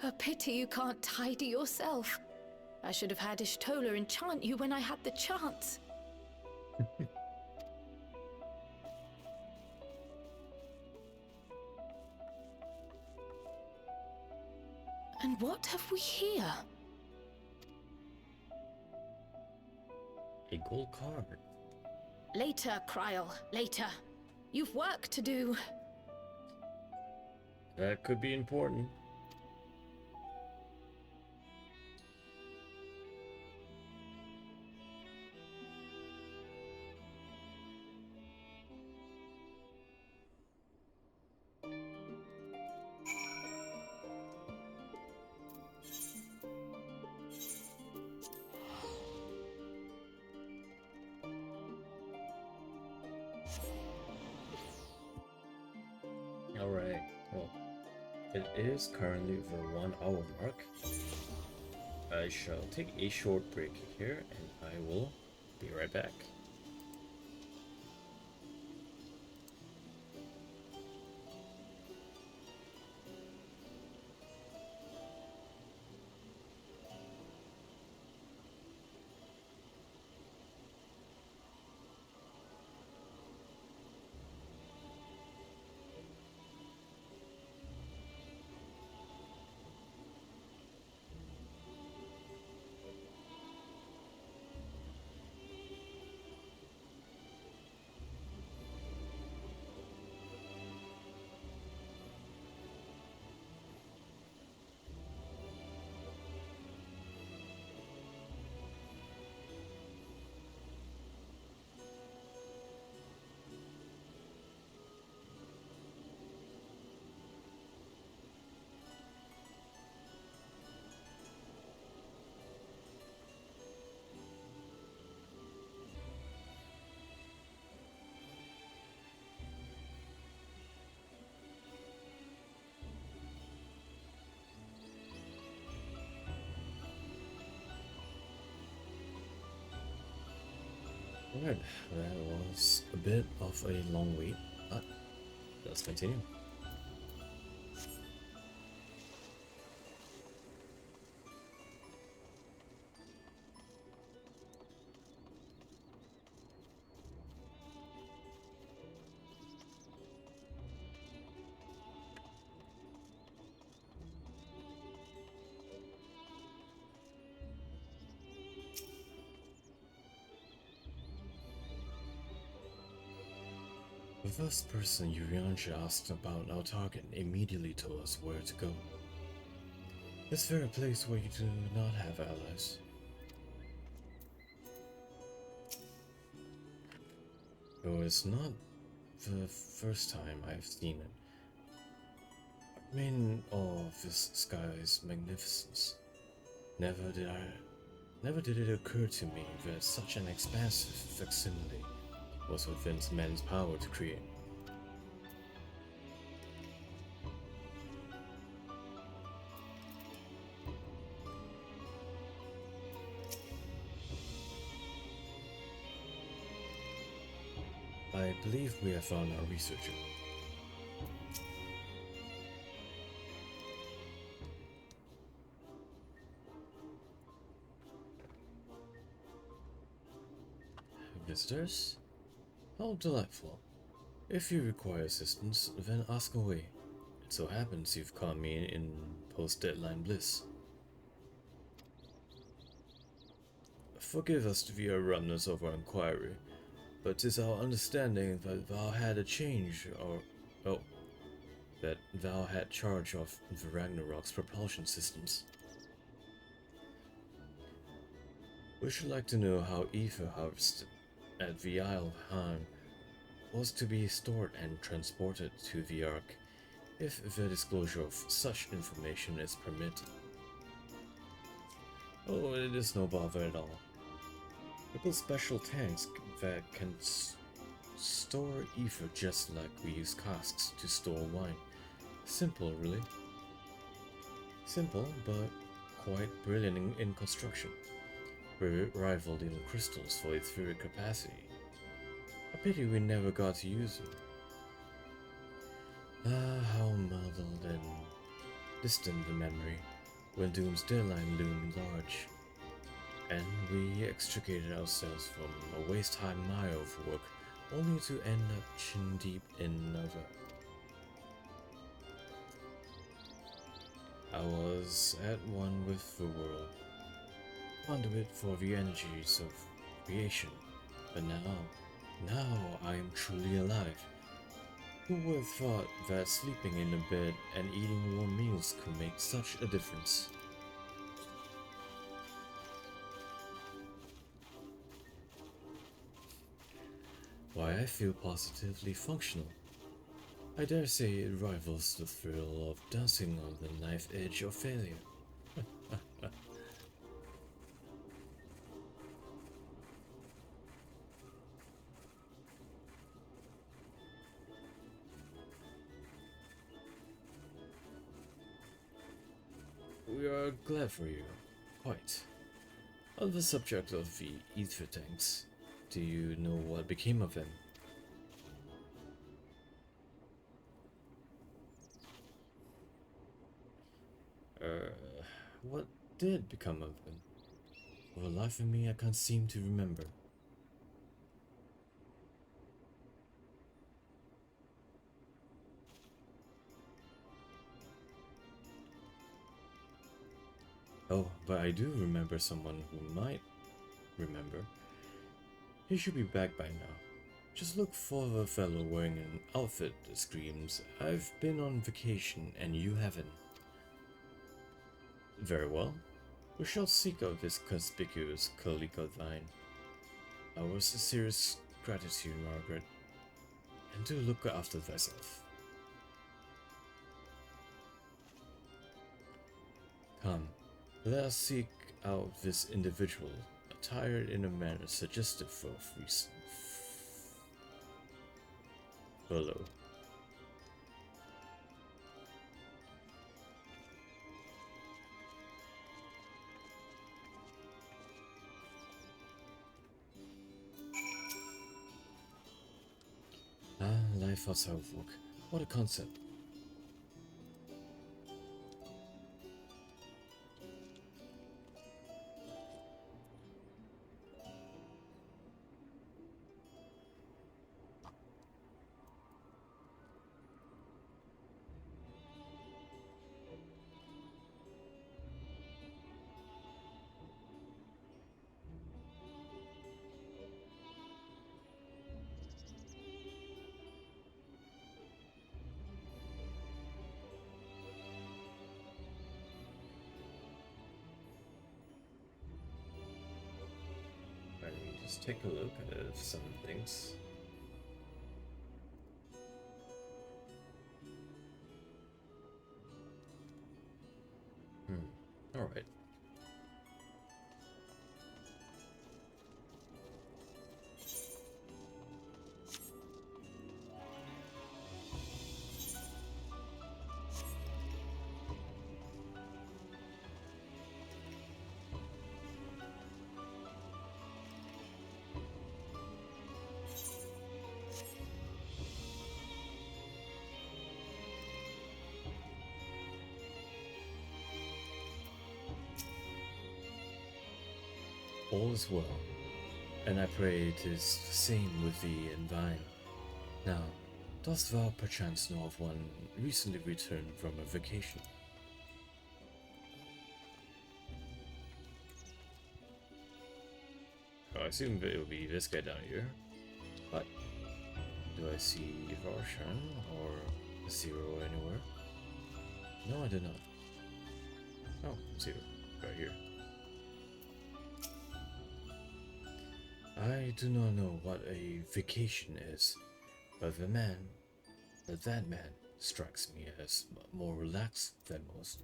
[SPEAKER 11] A pity you can't tidy yourself. I should have had Ishtola enchant you when I had the chance. And what have we here?
[SPEAKER 1] A gold card.
[SPEAKER 11] Later, Kryl, later. You've work to do.
[SPEAKER 1] That could be important. Alright, well, it is currently the 1 hour mark. I shall take a short break here and I will be right back. Alright, that was a bit of a long wait, but let's continue. The first person Yuriansha asked about our target immediately told us where to go. This very place where you do not have allies. Though it's not the first time I've seen it. I'm in awe of this sky's magnificence. Never did it occur to me that such an expansive facsimile was within man's power to create. I believe we have found our researcher. Visitors? How delightful. If you require assistance, then ask away. It so happens you've caught me in post-deadline bliss. Forgive us the abruptness of our inquiry, but 'tis our understanding that thou had a change, that thou had charge of the Ragnarok's propulsion systems. We should like to know how ether harvested at the Isle of Han was to be stored and transported to the Ark, if the disclosure of such information is permitted. Oh, it is no bother at all. We build special tanks that can store ether just like we use casks to store wine. Simple, really. Simple, but quite brilliant in construction. We rivaled in crystals for etheric capacity. A pity we never got to use them. Ah, how muddled and distant the memory, when Doom's deadline loomed large, and we extricated ourselves from a waist-high mile of work, only to end up chin-deep in another. I was at one with the world, conduit for the energies of creation, but now Now I am truly alive. Who would have thought that sleeping in a bed and eating warm meals could make such a difference? Why, I feel positively functional. I dare say it rivals the thrill of dancing on the knife edge of failure. We are glad for you. Quite. On the subject of the ether tanks, do you know what became of them? What did become of them? For the life of me, I can't seem to remember. Oh, but I do remember someone who might remember. He should be back by now. Just look for the fellow wearing an outfit that screams, "I've been on vacation and you haven't." Very well. We shall seek out this conspicuous colleague of thine. Our sincerest gratitude, Margaret. And do look after thyself. Come, let us seek out this individual, attired in a manner suggestive of recent furlough. Life outside of work. What a concept. Just take a look at some things. All right. All is well, and I pray it is the same with thee and thine. Now, dost thou perchance know of one recently returned from a vacation? I assume it will be this guy down here, but do I see Varshan or a Zero anywhere? No, I do not. Oh, Zero, right here. I do not know what a vacation is, but that man strikes me as more relaxed than most.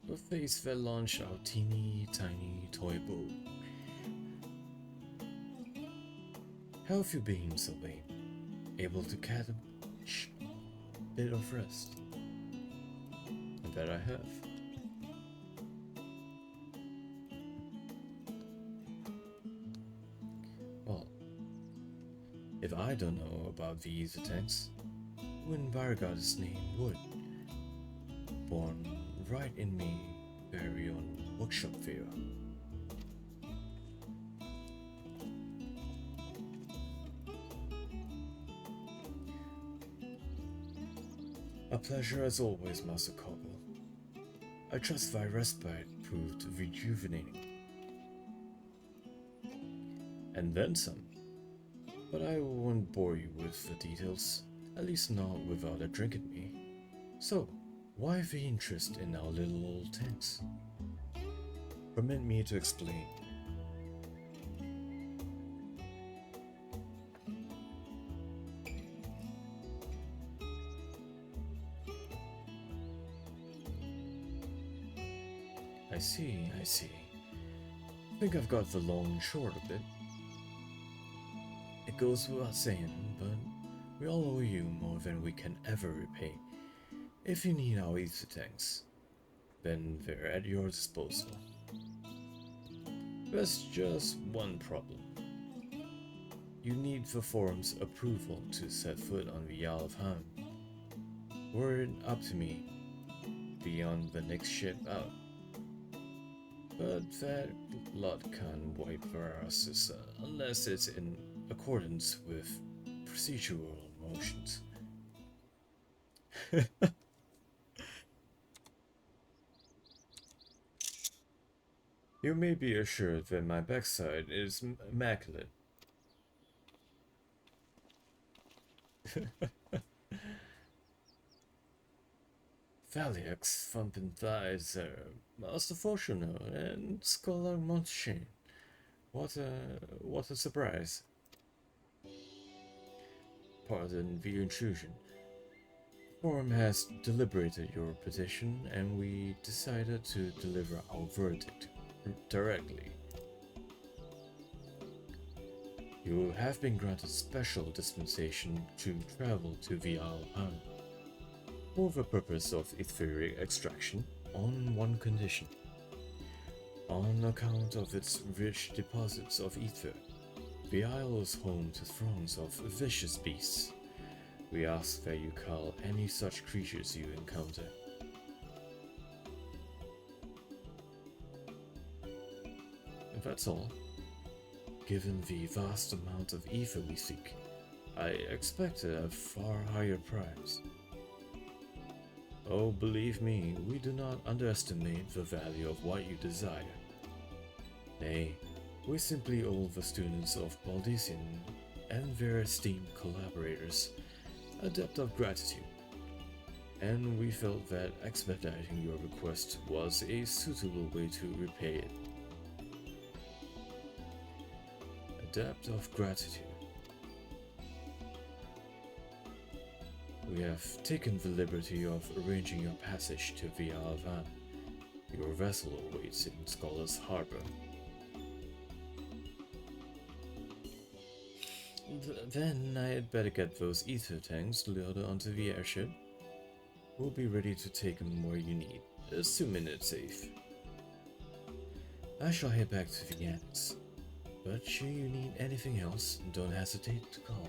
[SPEAKER 1] The face that launched our teeny tiny toy boat. How have you been, Sylvain? Able to catch a bit of rest? And that I have. Well, if I don't know about these attacks, who in Vargad's name would? Born right in me very own workshop fair. A pleasure as always, Master Cobble. I trust thy respite proved rejuvenating. And then some. But I won't bore you with the details, at least not without a drink in me. So, why the interest in our little old tents? Permit me to explain. I see. I think I've got the long and short of it. It goes without saying, but we all owe you more than we can ever repay. If you need our ether tanks, then they're at your disposal. There's just one problem. You need the forum's approval to set foot on the Isle of Ham. Were it up to me, be on the next ship out. But that lot can't wipe our asses unless it's in accordance with procedural motions. You may be assured that my backside is immaculate. Valiax, thumping thighs, Master Fortuner, and Scholar Montchain. What a surprise. Pardon the intrusion. Forum has deliberated your petition, and we decided to deliver our verdict directly. You have been granted special dispensation to travel to the Isle of Ham for the purpose of etheric extraction on one condition. On account of its rich deposits of ether, the isle is home to throngs of vicious beasts. We ask that you cull any such creatures you encounter. And that's all. Given the vast amount of ether we seek, I expected a far higher price. Oh, believe me, we do not underestimate the value of what you desire. Nay, we simply owe the students of Baldesion and their esteemed collaborators a debt of gratitude, and we felt that expediting your request was a suitable way to repay it. A debt of gratitude. We have taken the liberty of arranging your passage to the Isle of Ham. Your vessel awaits in Scholar's Harbor. Then I'd better get those ether tanks loaded onto the airship. We'll be ready to take them where you need, assuming it's safe. I shall head back to the annex, but should you need anything else, don't hesitate to call.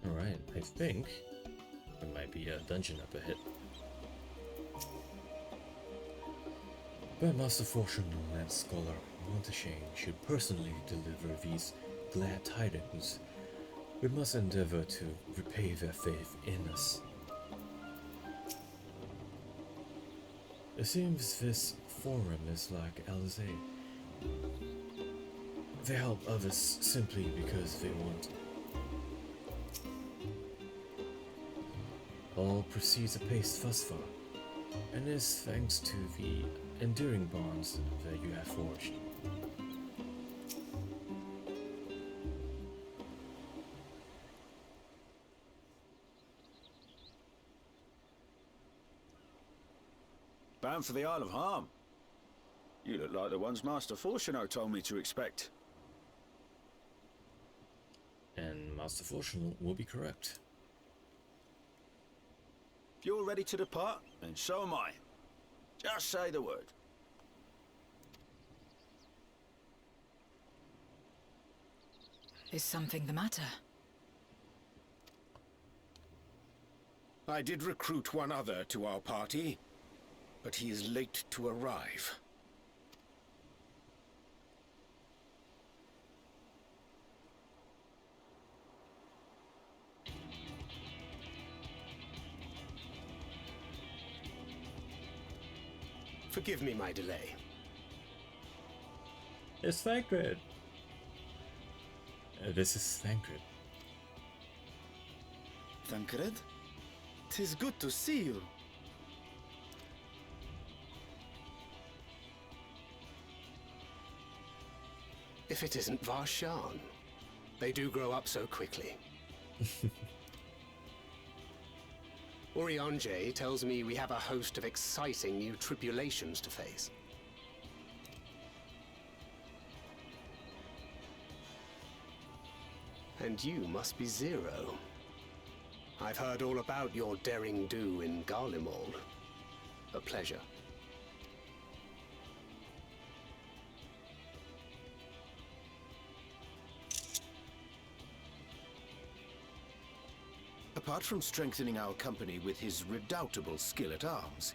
[SPEAKER 1] Alright, I think there might be a dungeon up ahead. But Master Fortune and Scholar Montchain should personally deliver these glad tidings. We must endeavor to repay their faith in us. It seems this forum is like Alizé. They help others simply because they want to. All proceeds apace thus far, and is thanks to the enduring bonds that you have forged.
[SPEAKER 8] Bound for the Isle of Ham. You look like the ones Master Fortuno told me to expect.
[SPEAKER 1] And Master Fortune will be correct.
[SPEAKER 8] If you're ready to depart, then so am I. Just say the word.
[SPEAKER 2] Is something the matter?
[SPEAKER 9] I did recruit one other to our party, but he is late to arrive.
[SPEAKER 5] Forgive me my delay.
[SPEAKER 1] It's Thancred. This is Thancred.
[SPEAKER 4] Thancred? 'Tis good to see you.
[SPEAKER 5] If it isn't Varshan. They do grow up so quickly. Urianger tells me we have a host of exciting new tribulations to face. And you must be Zero. I've heard all about your daring do in Garlemald. A pleasure.
[SPEAKER 12] Apart from strengthening our company with his redoubtable skill at arms,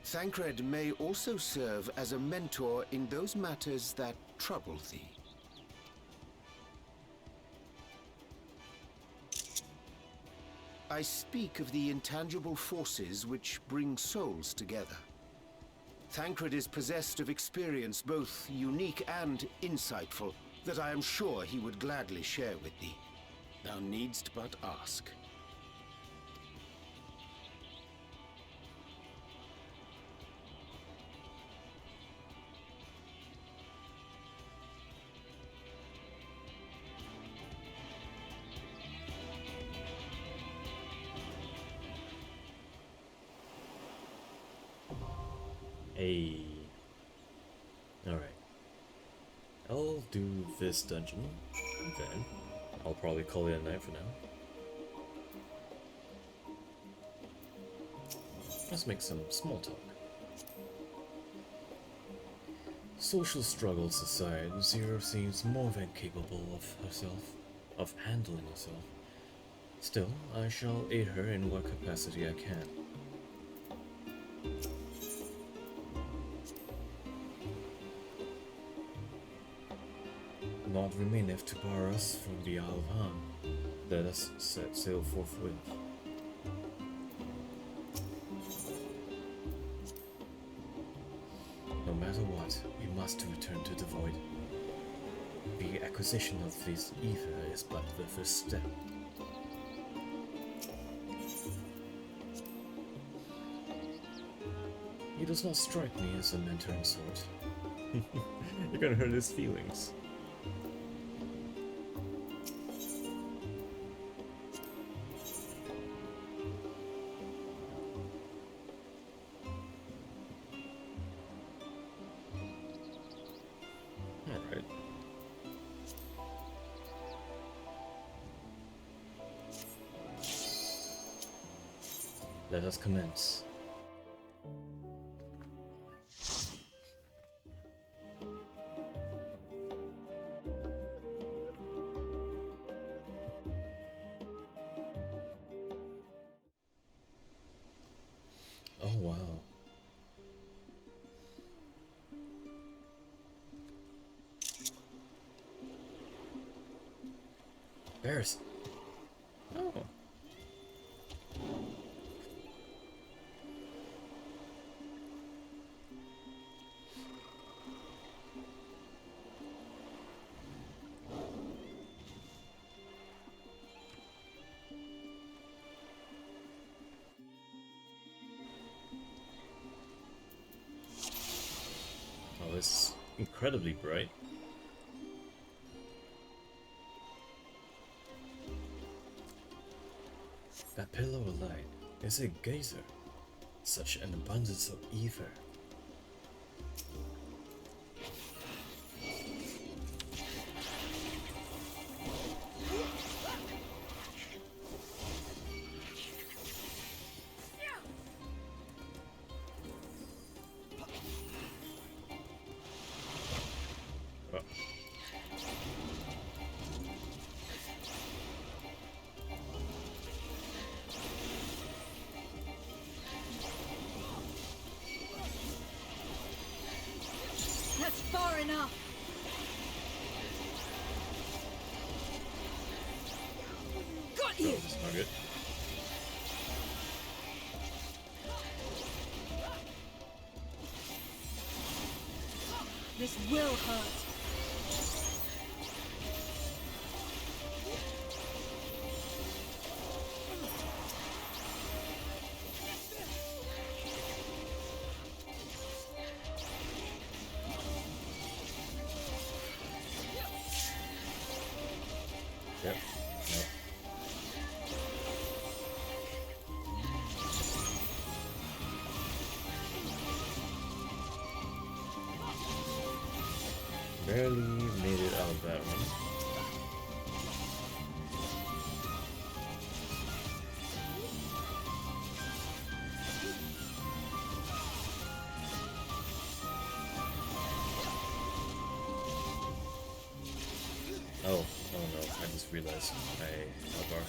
[SPEAKER 12] Thancred may also serve as a mentor in those matters that trouble thee. I speak of the intangible forces which bring souls together. Thancred is possessed of experience both unique and insightful that I am sure he would gladly share with thee. Thou needst but ask.
[SPEAKER 1] Hey. Alright. I'll do this dungeon, then I'll probably call it a night for now. Let's make some small talk. Social struggles aside, Zero seems more than capable of handling herself. Still, I shall aid her in what capacity I can. Naught remaineth to bar us from the Isle of Han. Let us set sail forthwith. No matter what, we must return to the Void. The acquisition of this ether is but the first step. He does not strike me as a mentoring sort. You're gonna hurt his feelings. Alright. Let us commence. Oh wow. Bears. Oh. Oh, this is incredibly bright. That pillar of light is a geyser. Such an abundance of ether. Well.
[SPEAKER 3] stamina.
[SPEAKER 11] Got you!
[SPEAKER 1] That's not good.
[SPEAKER 3] This will hurt.
[SPEAKER 1] Yep. Nope. Barely made it out of that one. Oh no, I just realized my bar.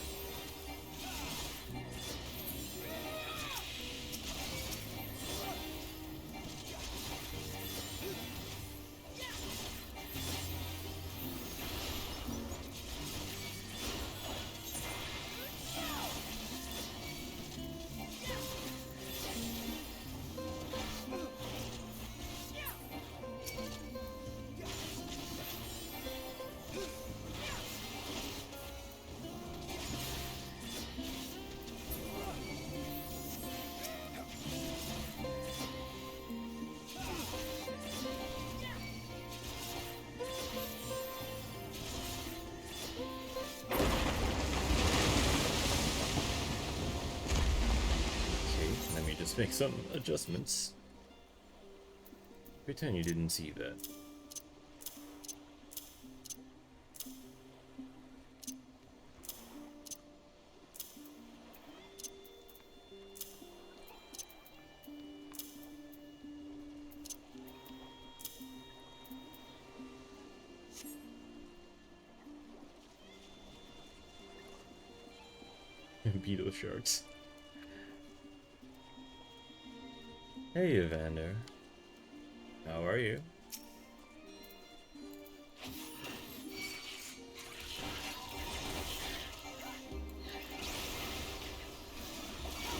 [SPEAKER 1] Just make some adjustments. Pretend you didn't see that. Beetle sharks. Hey Evander, how are you?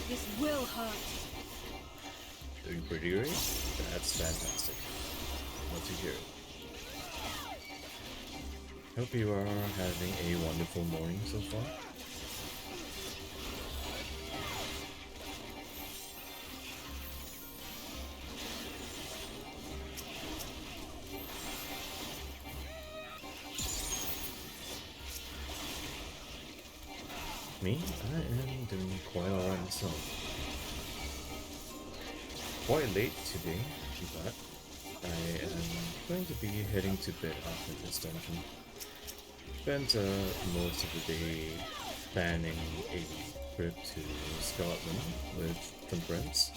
[SPEAKER 3] This will hurt.
[SPEAKER 1] Doing pretty great? That's fantastic. Love to hear it. Hope you are having a wonderful morning so far. Me? I am doing quite alright myself. Quite late today, but I am going to be heading to bed after this dungeon. Spent most of the day planning a trip to Scotland with some friends.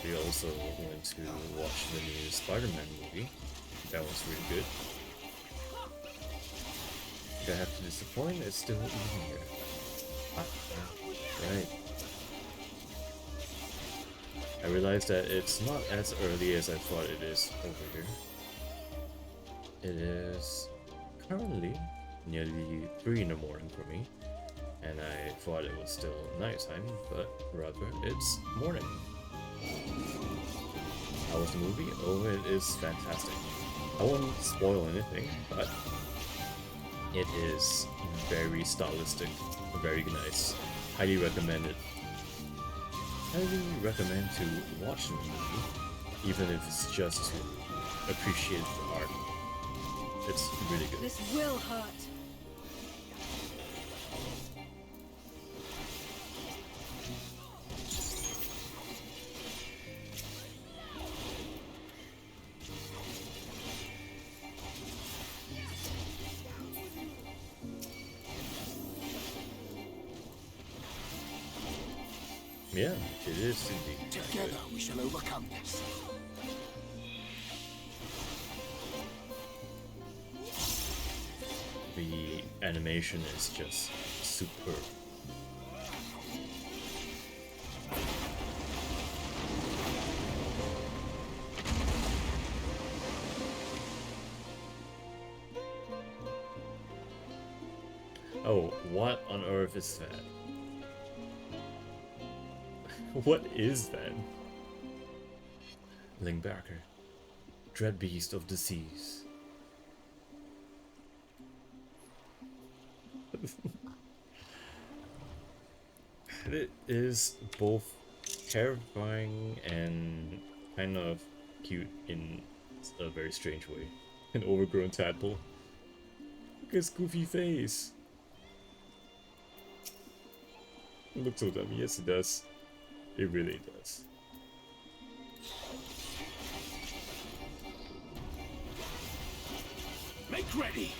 [SPEAKER 1] We also went to watch the new Spider-Man movie. That was really good. If I have to disappoint, it's still evening here. Right. I realized that it's not as early as I thought it is over here. It is currently nearly 3 in the morning for me, and I thought it was still nighttime, but rather it's morning. How was the movie? Oh, it is fantastic. I won't spoil anything, but it is very stylistic, very nice. Highly recommend it. Highly recommend to watch the movie, even if it's just to appreciate the art. It's really good.
[SPEAKER 3] This will hurt.
[SPEAKER 1] Yeah, it is indeed.
[SPEAKER 12] Together we shall overcome this.
[SPEAKER 1] The animation is just superb. on earth is that? What is that? Lingbacker, dread beast of the seas. It is both terrifying and kind of cute in a very strange way. An overgrown tadpole. Look at his goofy face. It looks so dummy. Yes, it does. It really does.
[SPEAKER 9] Make ready!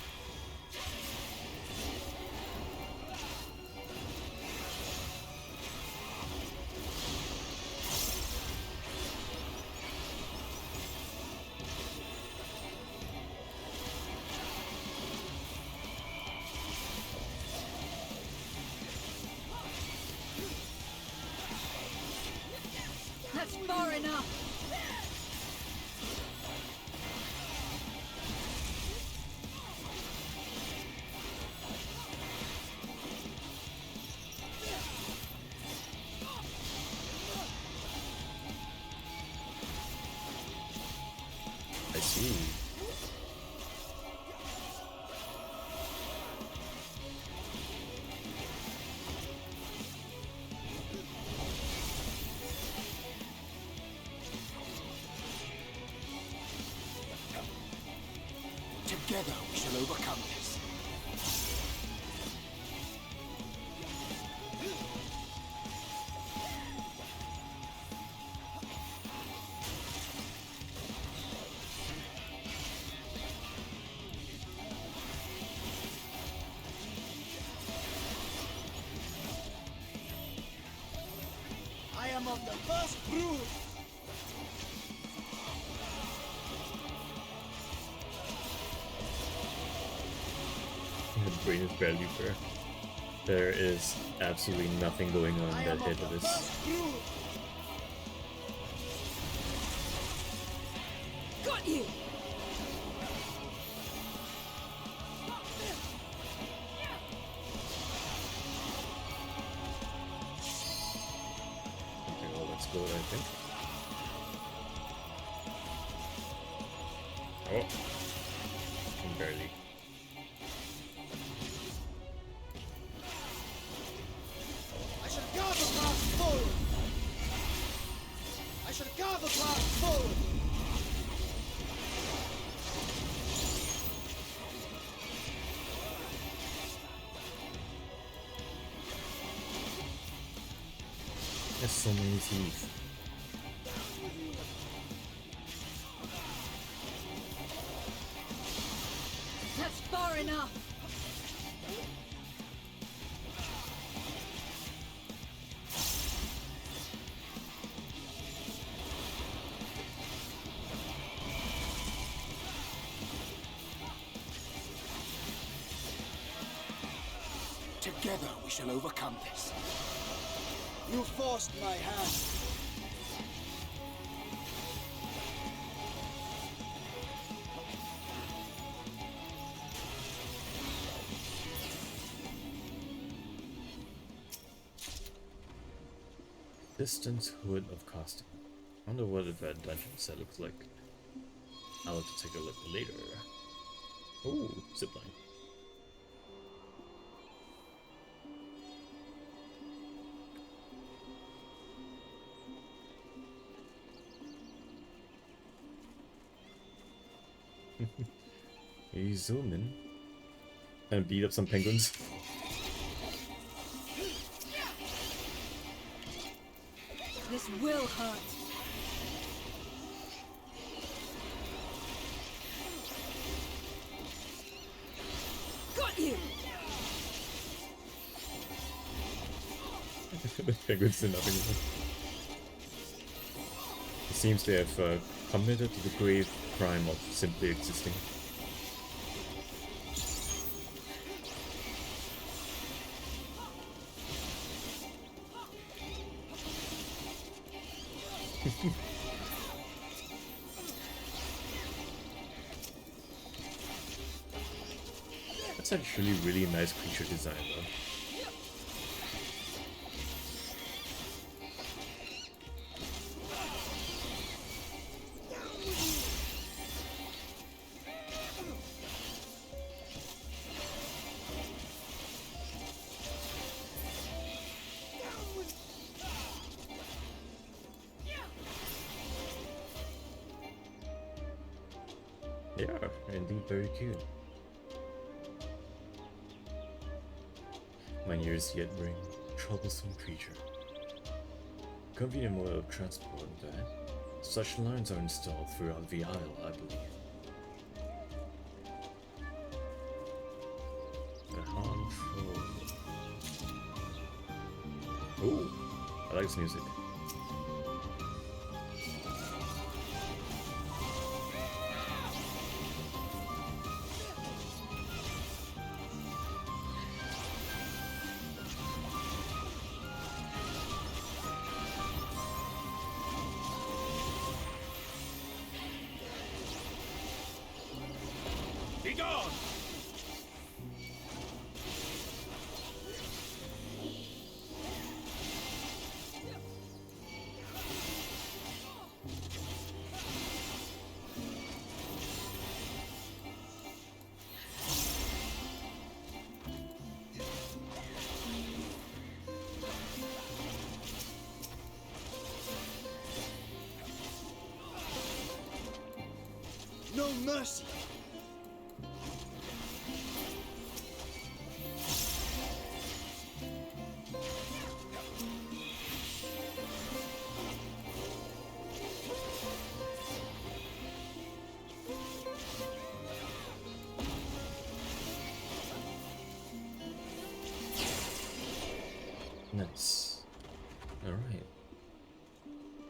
[SPEAKER 3] That's far enough!
[SPEAKER 1] I see.
[SPEAKER 9] Together we shall overcome this.
[SPEAKER 13] I am of the first brood.
[SPEAKER 1] The brain is barely fair. There is absolutely nothing going on in that head of his.
[SPEAKER 3] Got you!
[SPEAKER 1] Okay, well, let's go, I think. Oh. Barely.
[SPEAKER 13] I shall guard the path forward. I shall guard the path forward.
[SPEAKER 1] There's so many teeth.
[SPEAKER 3] That's far enough!
[SPEAKER 9] Together we shall overcome this.
[SPEAKER 13] You forced my hand.
[SPEAKER 1] Distance hood of casting. I wonder what that dungeon set looks like. I'll have to take a look later. Oh, zipline. You zoom in and beat up some penguins.
[SPEAKER 3] This will hurt. Got you!
[SPEAKER 1] The penguins did nothing. It seems they have committed to the grave crime of simply existing. That's actually really nice creature design though. They are indeed very cute. My ears yet ring, troublesome creature. Convenient mode of transport, that. Such lines are installed throughout the isle, I believe. The harmful. Ooh, I like this music.
[SPEAKER 9] Be gone!
[SPEAKER 13] No mercy!
[SPEAKER 1] Nice. Alright.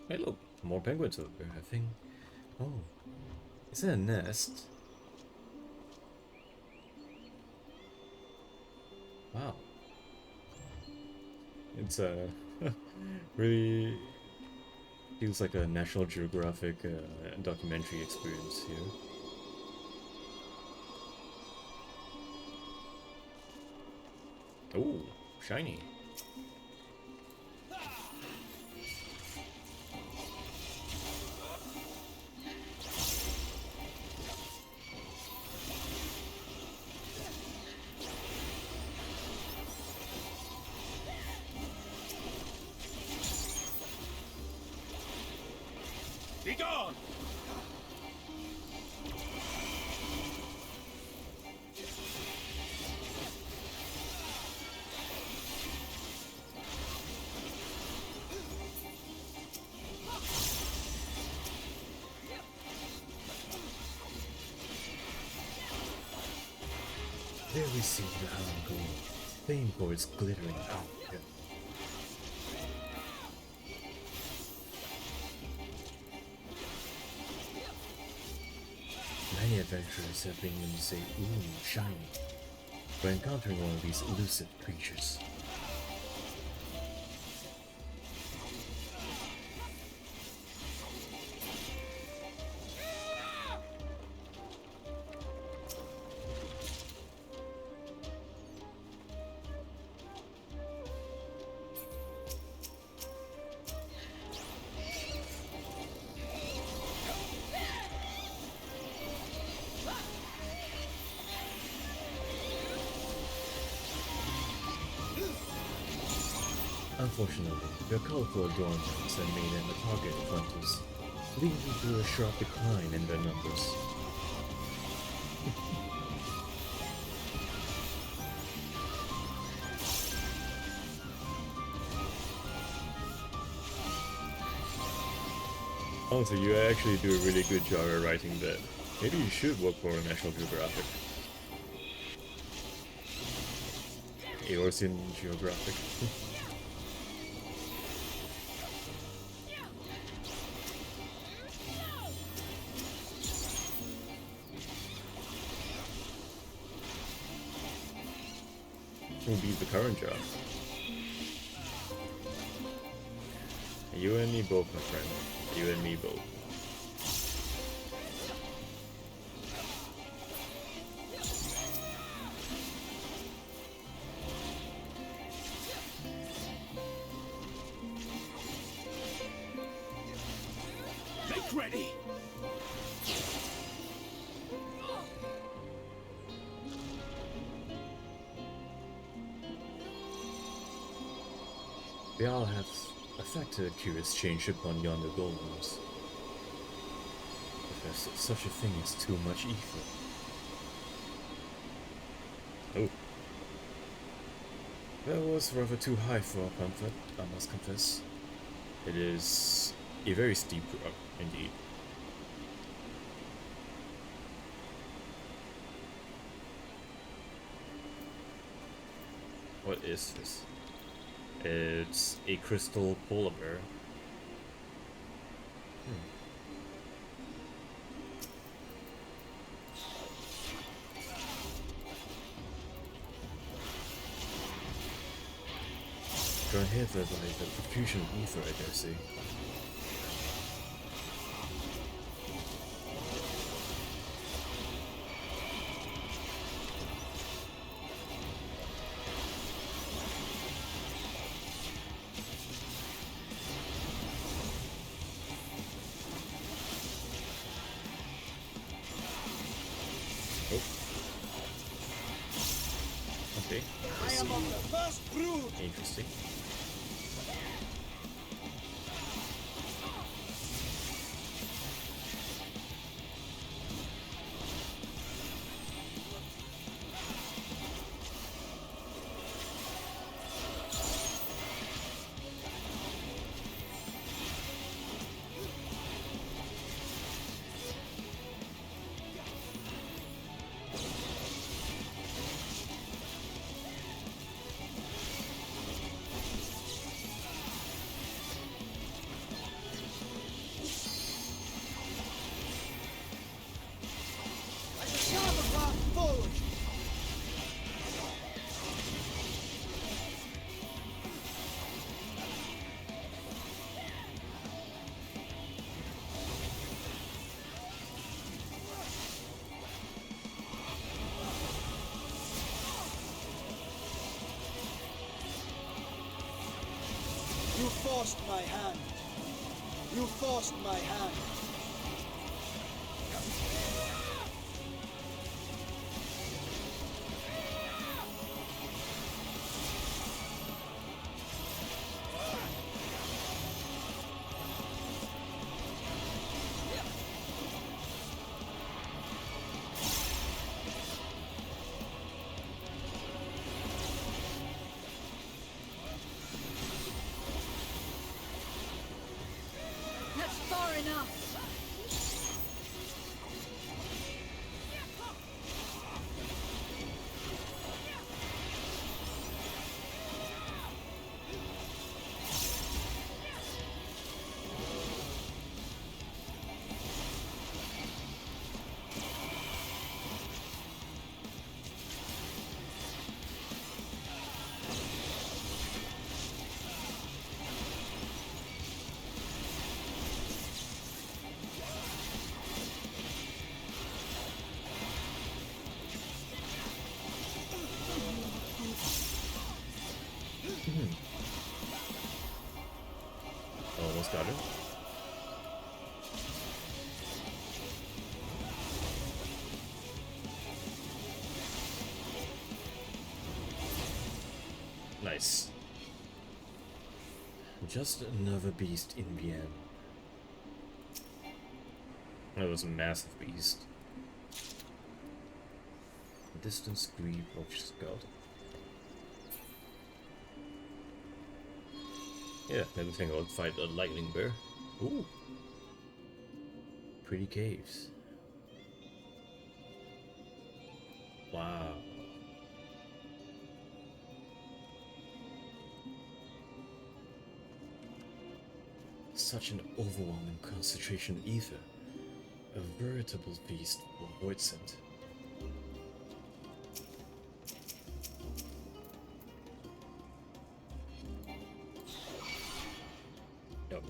[SPEAKER 1] Hey look, more penguins over there, I think. Oh. Is that a nest? Wow. It's really feels like a National Geographic documentary experience here. Oh, shiny.
[SPEAKER 9] Be gone!
[SPEAKER 1] There we see the Howling Ghoul, famed for its glittering outfit. Many adventurers have been known to say, ooh, shiny, when encountering one of these elusive creatures. Unfortunately, their colorful adornments have made them a target of hunters, leading to a sharp decline in their numbers. Honestly, you actually do a really good job at writing that. Maybe you should work for National Geographic. Eorzean Geographic. Will be the current job. You and me both, my friend. You and me both.
[SPEAKER 9] Make ready!
[SPEAKER 1] They all have effected a curious change upon yonder golems. there's such a thing as too much ether. Oh. That was rather too high for our comfort, I must confess. It is a very steep drop, indeed. What is this? It's a crystal polar bear. Going here for like the profusion of ether, I dare say. Okay.
[SPEAKER 13] I am of the first brood.
[SPEAKER 1] Interesting.
[SPEAKER 13] You forced my hand. You forced my hand.
[SPEAKER 11] That's far enough.
[SPEAKER 1] Almost got it. Nice. Just another beast in the end. That was a massive beast. Distance 3 Roach Scout. Yeah, maybe think I'll fight a lightning bear. Ooh. Pretty caves. Wow. Such an overwhelming concentration of ether. A veritable beast of void scent. Yep.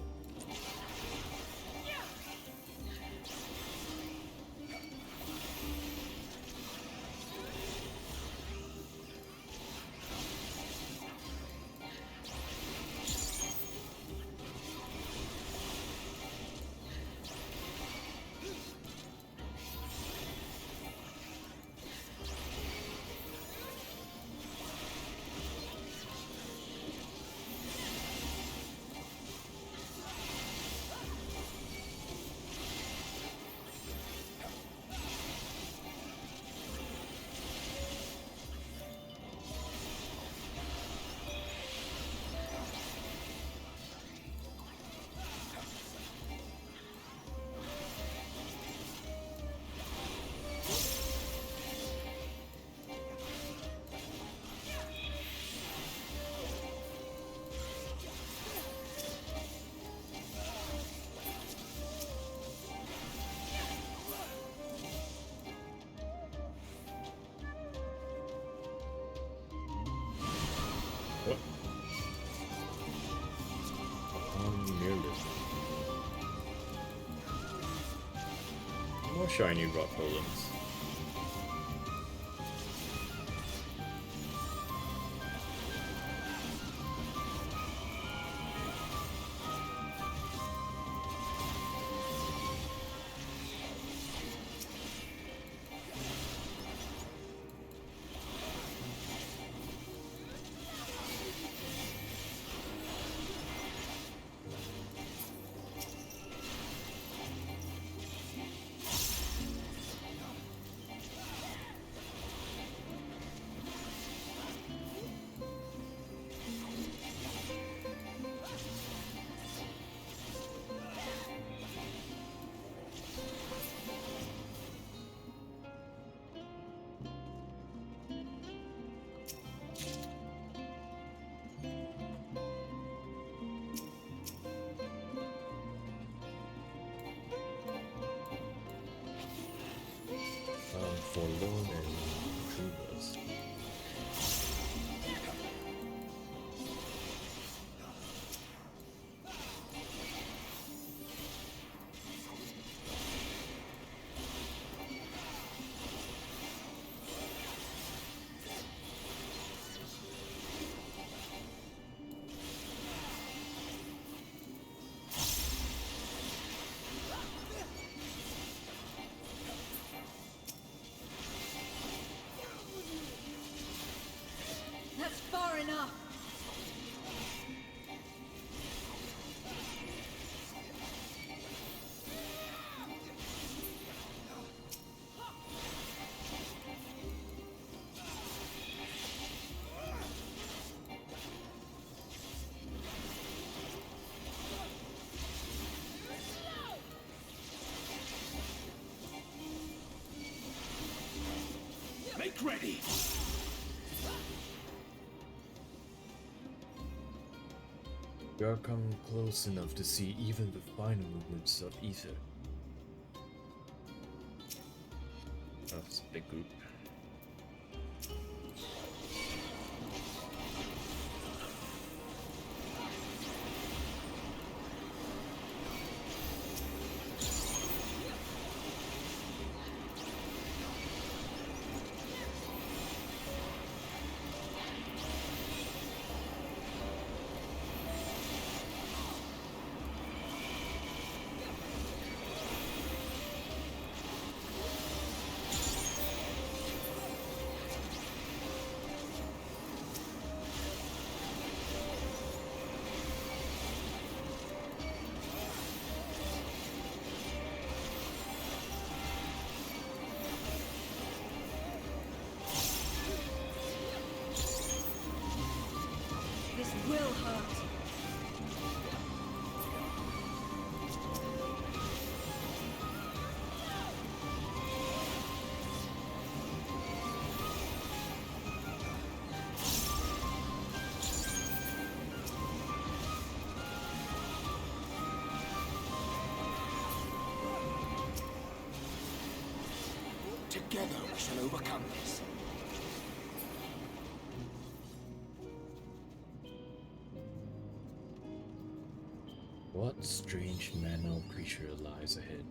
[SPEAKER 1] Nearly. More shiny rock golems. Forlorn and Dreamers.
[SPEAKER 11] That's far enough.
[SPEAKER 9] Make ready!
[SPEAKER 1] We are coming close enough to see even the final movements of Ether. That's a big group.
[SPEAKER 11] This will hurt.
[SPEAKER 6] Together we shall overcome this.
[SPEAKER 1] What strange man-o creature lies ahead?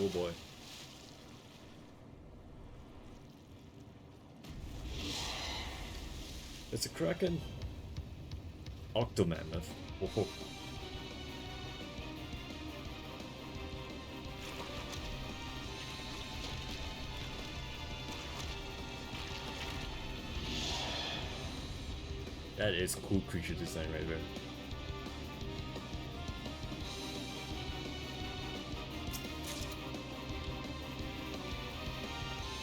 [SPEAKER 1] Oh boy. It's a Kraken. Octomammoth. Oh. That is cool creature design right there.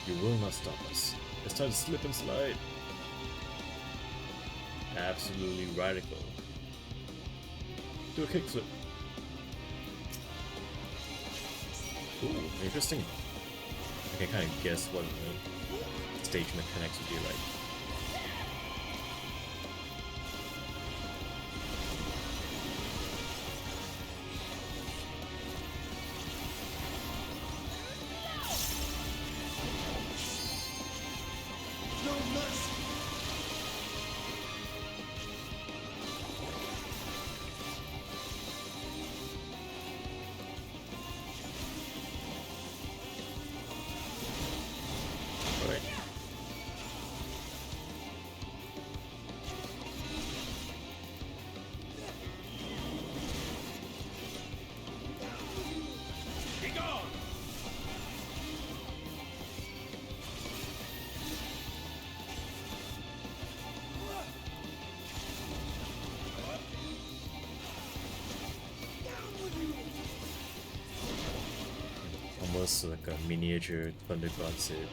[SPEAKER 1] You will not stop us. It's time to slip and slide. Absolutely radical. Do a kickflip. Ooh, interesting. I can kind of guess what the stage mechanics would be like. Almost like a miniature Thundercloud save.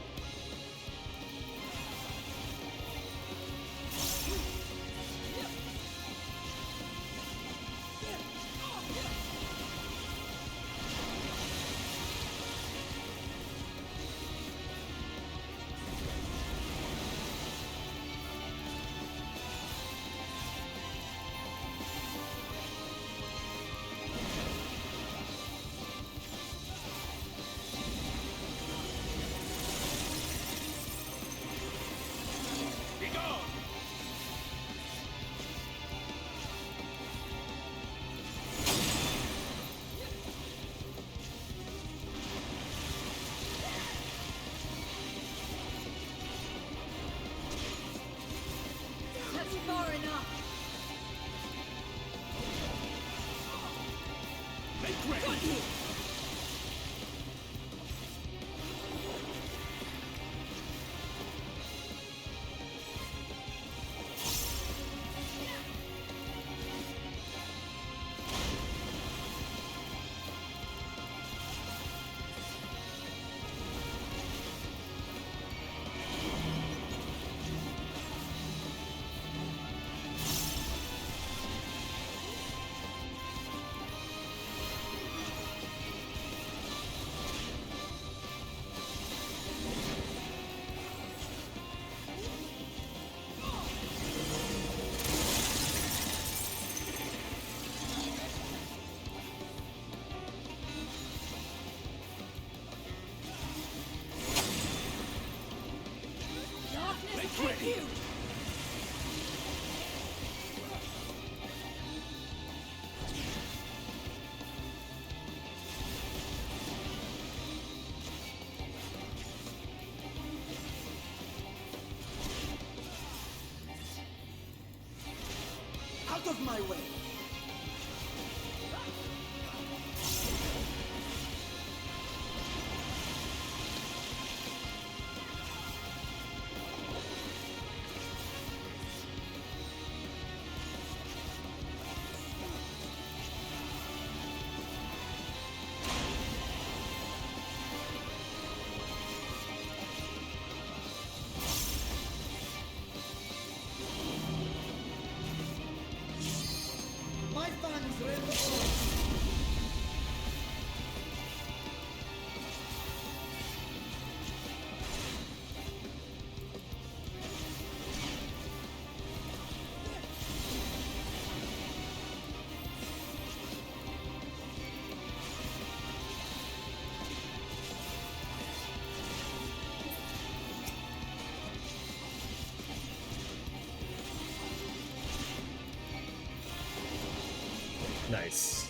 [SPEAKER 13] Out of my way! My fans read the order.
[SPEAKER 1] Nice.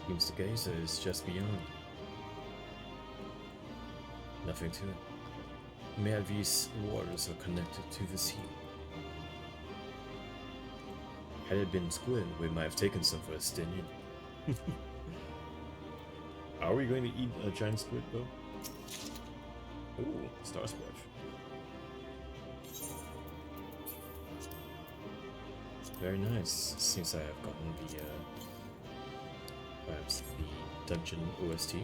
[SPEAKER 1] Seems the geyser is just beyond. Nothing to it. Mervi's waters are connected to the sea. Had it been squid, we might have taken some for a Stinian. Are we going to eat a giant squid though? Ooh, Star Splash. Very nice. Seems I have gotten the perhaps the dungeon OST.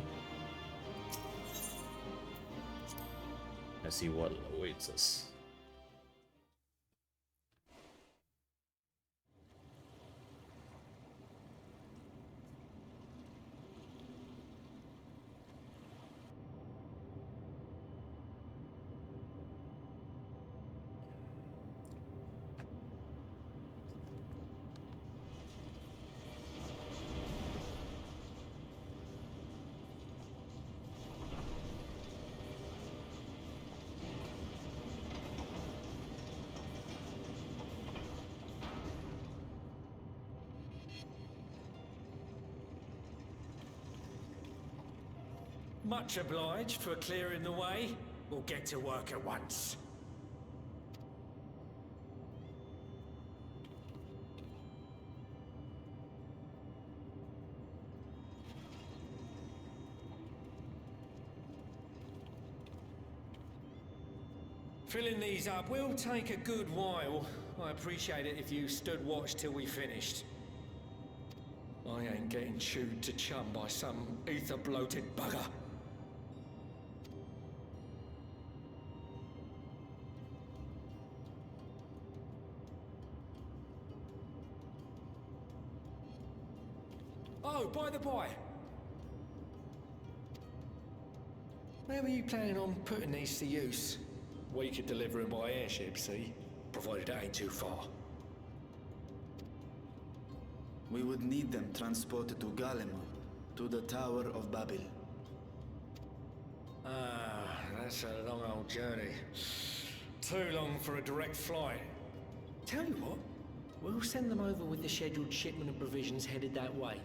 [SPEAKER 1] Let's see what awaits us.
[SPEAKER 14] Much obliged for clearing the way. We'll get to work at once. Filling these up will take a good while. I appreciate it if you stood watch till we finished. I ain't getting chewed to chum by some ether-bloated bugger. Oh, by the by. Where were you planning on putting these to use? We could deliver them by airship, see? Provided it ain't too far.
[SPEAKER 4] We would need them transported to Garlemald, to the Tower of Babel.
[SPEAKER 14] Ah, that's a long old journey. Too long for a direct flight. Tell you what, we'll send them over with the scheduled shipment of provisions headed that way.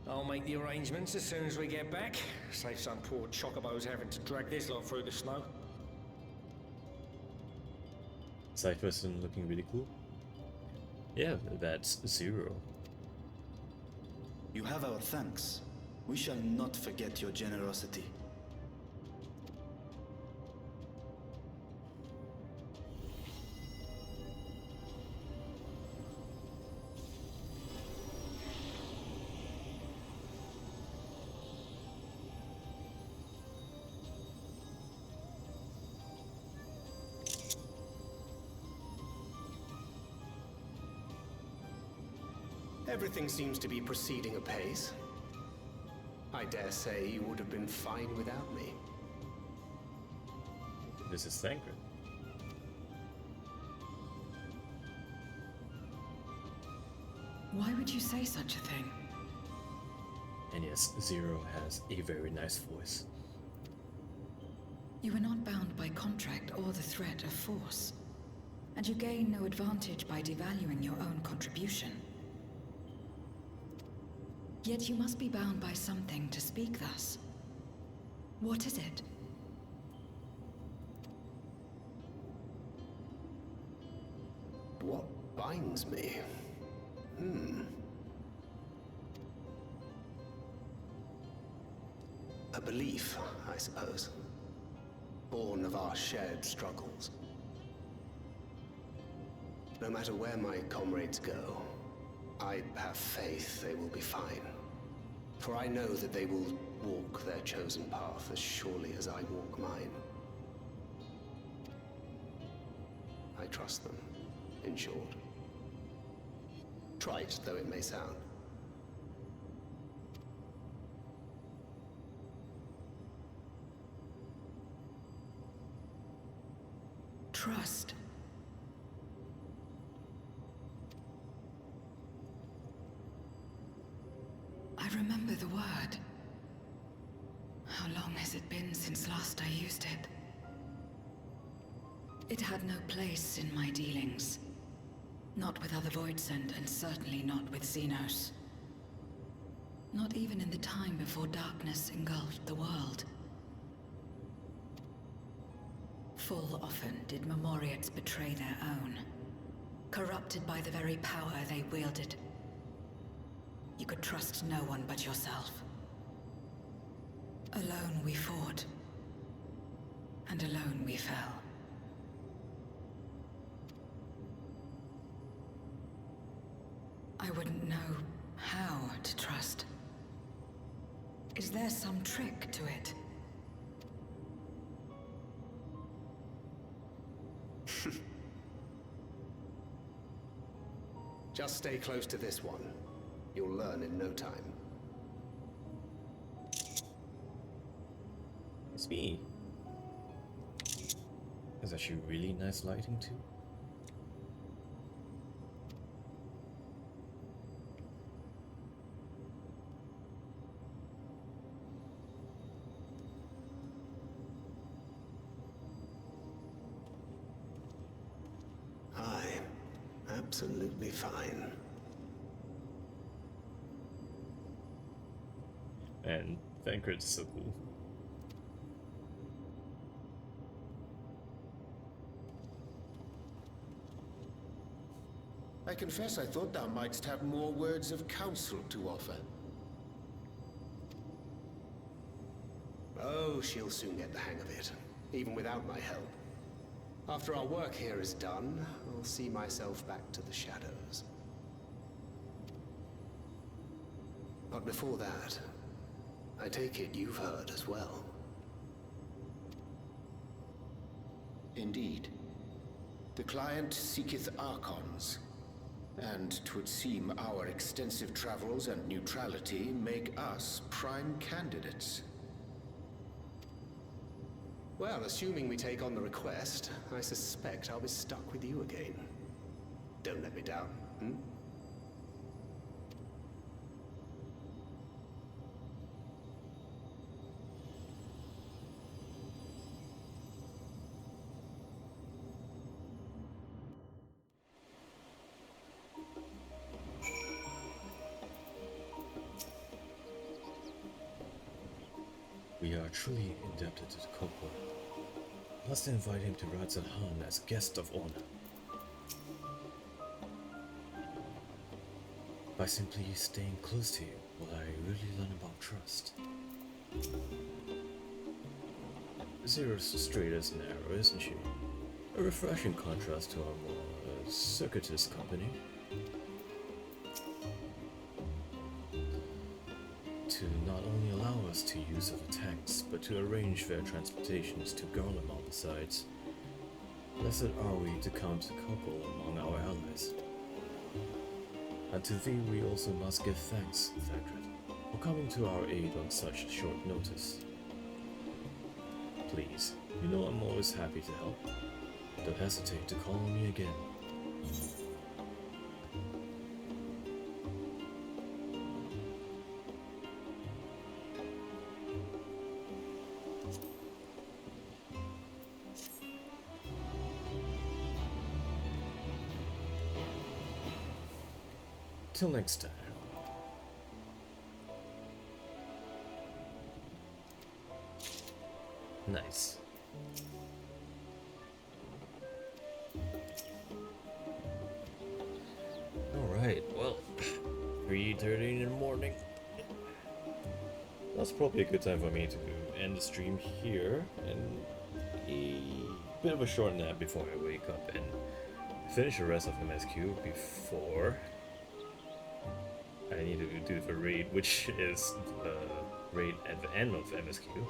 [SPEAKER 14] I'll make the arrangements as soon as we get back. Save some poor chocobos having to drag this lot through the snow.
[SPEAKER 1] Side person looking really cool. Yeah, that's Zero.
[SPEAKER 4] You have our thanks. We shall not forget your generosity.
[SPEAKER 5] Everything seems to be proceeding apace. I dare say you would have been fine without me.
[SPEAKER 1] This is Thancred.
[SPEAKER 2] Why would you say such a thing?
[SPEAKER 1] And yes, Zero has a very nice voice.
[SPEAKER 2] You are not bound by contract or the threat of force, and you gain no advantage by devaluing your own contribution. Yet you must be bound by something to speak thus. What is it?
[SPEAKER 5] What binds me? A belief, I suppose. Born of our shared struggles. No matter where my comrades go, I have faith they will be fine. For I know that they will walk their chosen path as surely as I walk mine. I trust them, in short. Trite though it may sound.
[SPEAKER 2] Trust. I remember the word. How long has it been since last I used it? It had no place in my dealings. Not with other Voidsent, and certainly not with Xenos. Not even in the time before darkness engulfed the world.
[SPEAKER 15] Full often did Memoriates betray their own, corrupted by the very power they wielded. You could trust no one but yourself. Alone we fought, and alone we fell. I wouldn't know how to trust. Is there some trick to it?
[SPEAKER 5] Just stay close to this one. You'll learn in no time.
[SPEAKER 1] It's me. There's actually really nice lighting too.
[SPEAKER 5] Absolutely fine.
[SPEAKER 1] And Thancred's so cool.
[SPEAKER 12] I confess I thought thou mightst have more words of counsel to offer.
[SPEAKER 5] Oh, she'll soon get the hang of it, even without my help. After our work here is done, I'll see myself back to the shadows. But before that, I take it you've heard as well.
[SPEAKER 12] Indeed. The client seeketh Archons, and 'twould seem our extensive travels and neutrality make us prime candidates.
[SPEAKER 5] Well, assuming we take on the request, I suspect I'll be stuck with you again. Don't let me down, hmm?
[SPEAKER 1] We are truly indebted to the Corporal. Must invite him to Radzahan as guest of honor. By simply staying close to you, will I really learn about trust? Zero's straight as an arrow, isn't she? A refreshing contrast to our more circuitous company. To not only allow us to use of the tanks, but to arrange their transportations to Garlem on the sides. Blessed are we to count the Corporal among our allies. And to thee we also must give thanks, Thagrid, for coming to our aid on such short notice. Please, you know I'm always happy to help. Don't hesitate to call on me again. Till next time. Nice. Alright, well, 3:30 in the morning. That's probably a good time for me to end the stream here, and a bit of a short nap before I wake up and finish the rest of MSQ before I need to do the raid, which is the raid at the end of MSQ.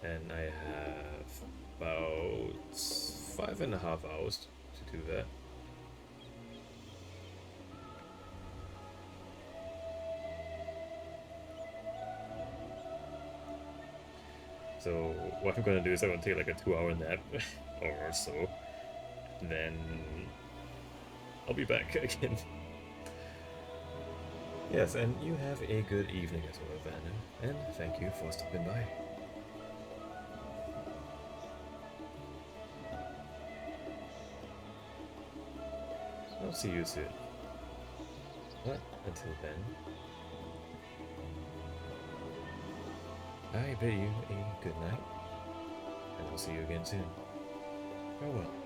[SPEAKER 1] And I have about 5.5 hours to do that. So what I'm gonna do is I'm gonna take like a 2-hour nap or so. Then I'll be back again. Yes, and you have a good evening as well, Vanna, and thank you for stopping by. I'll see you soon. But until then, I bid you a good night, and I'll see you again soon. Farewell.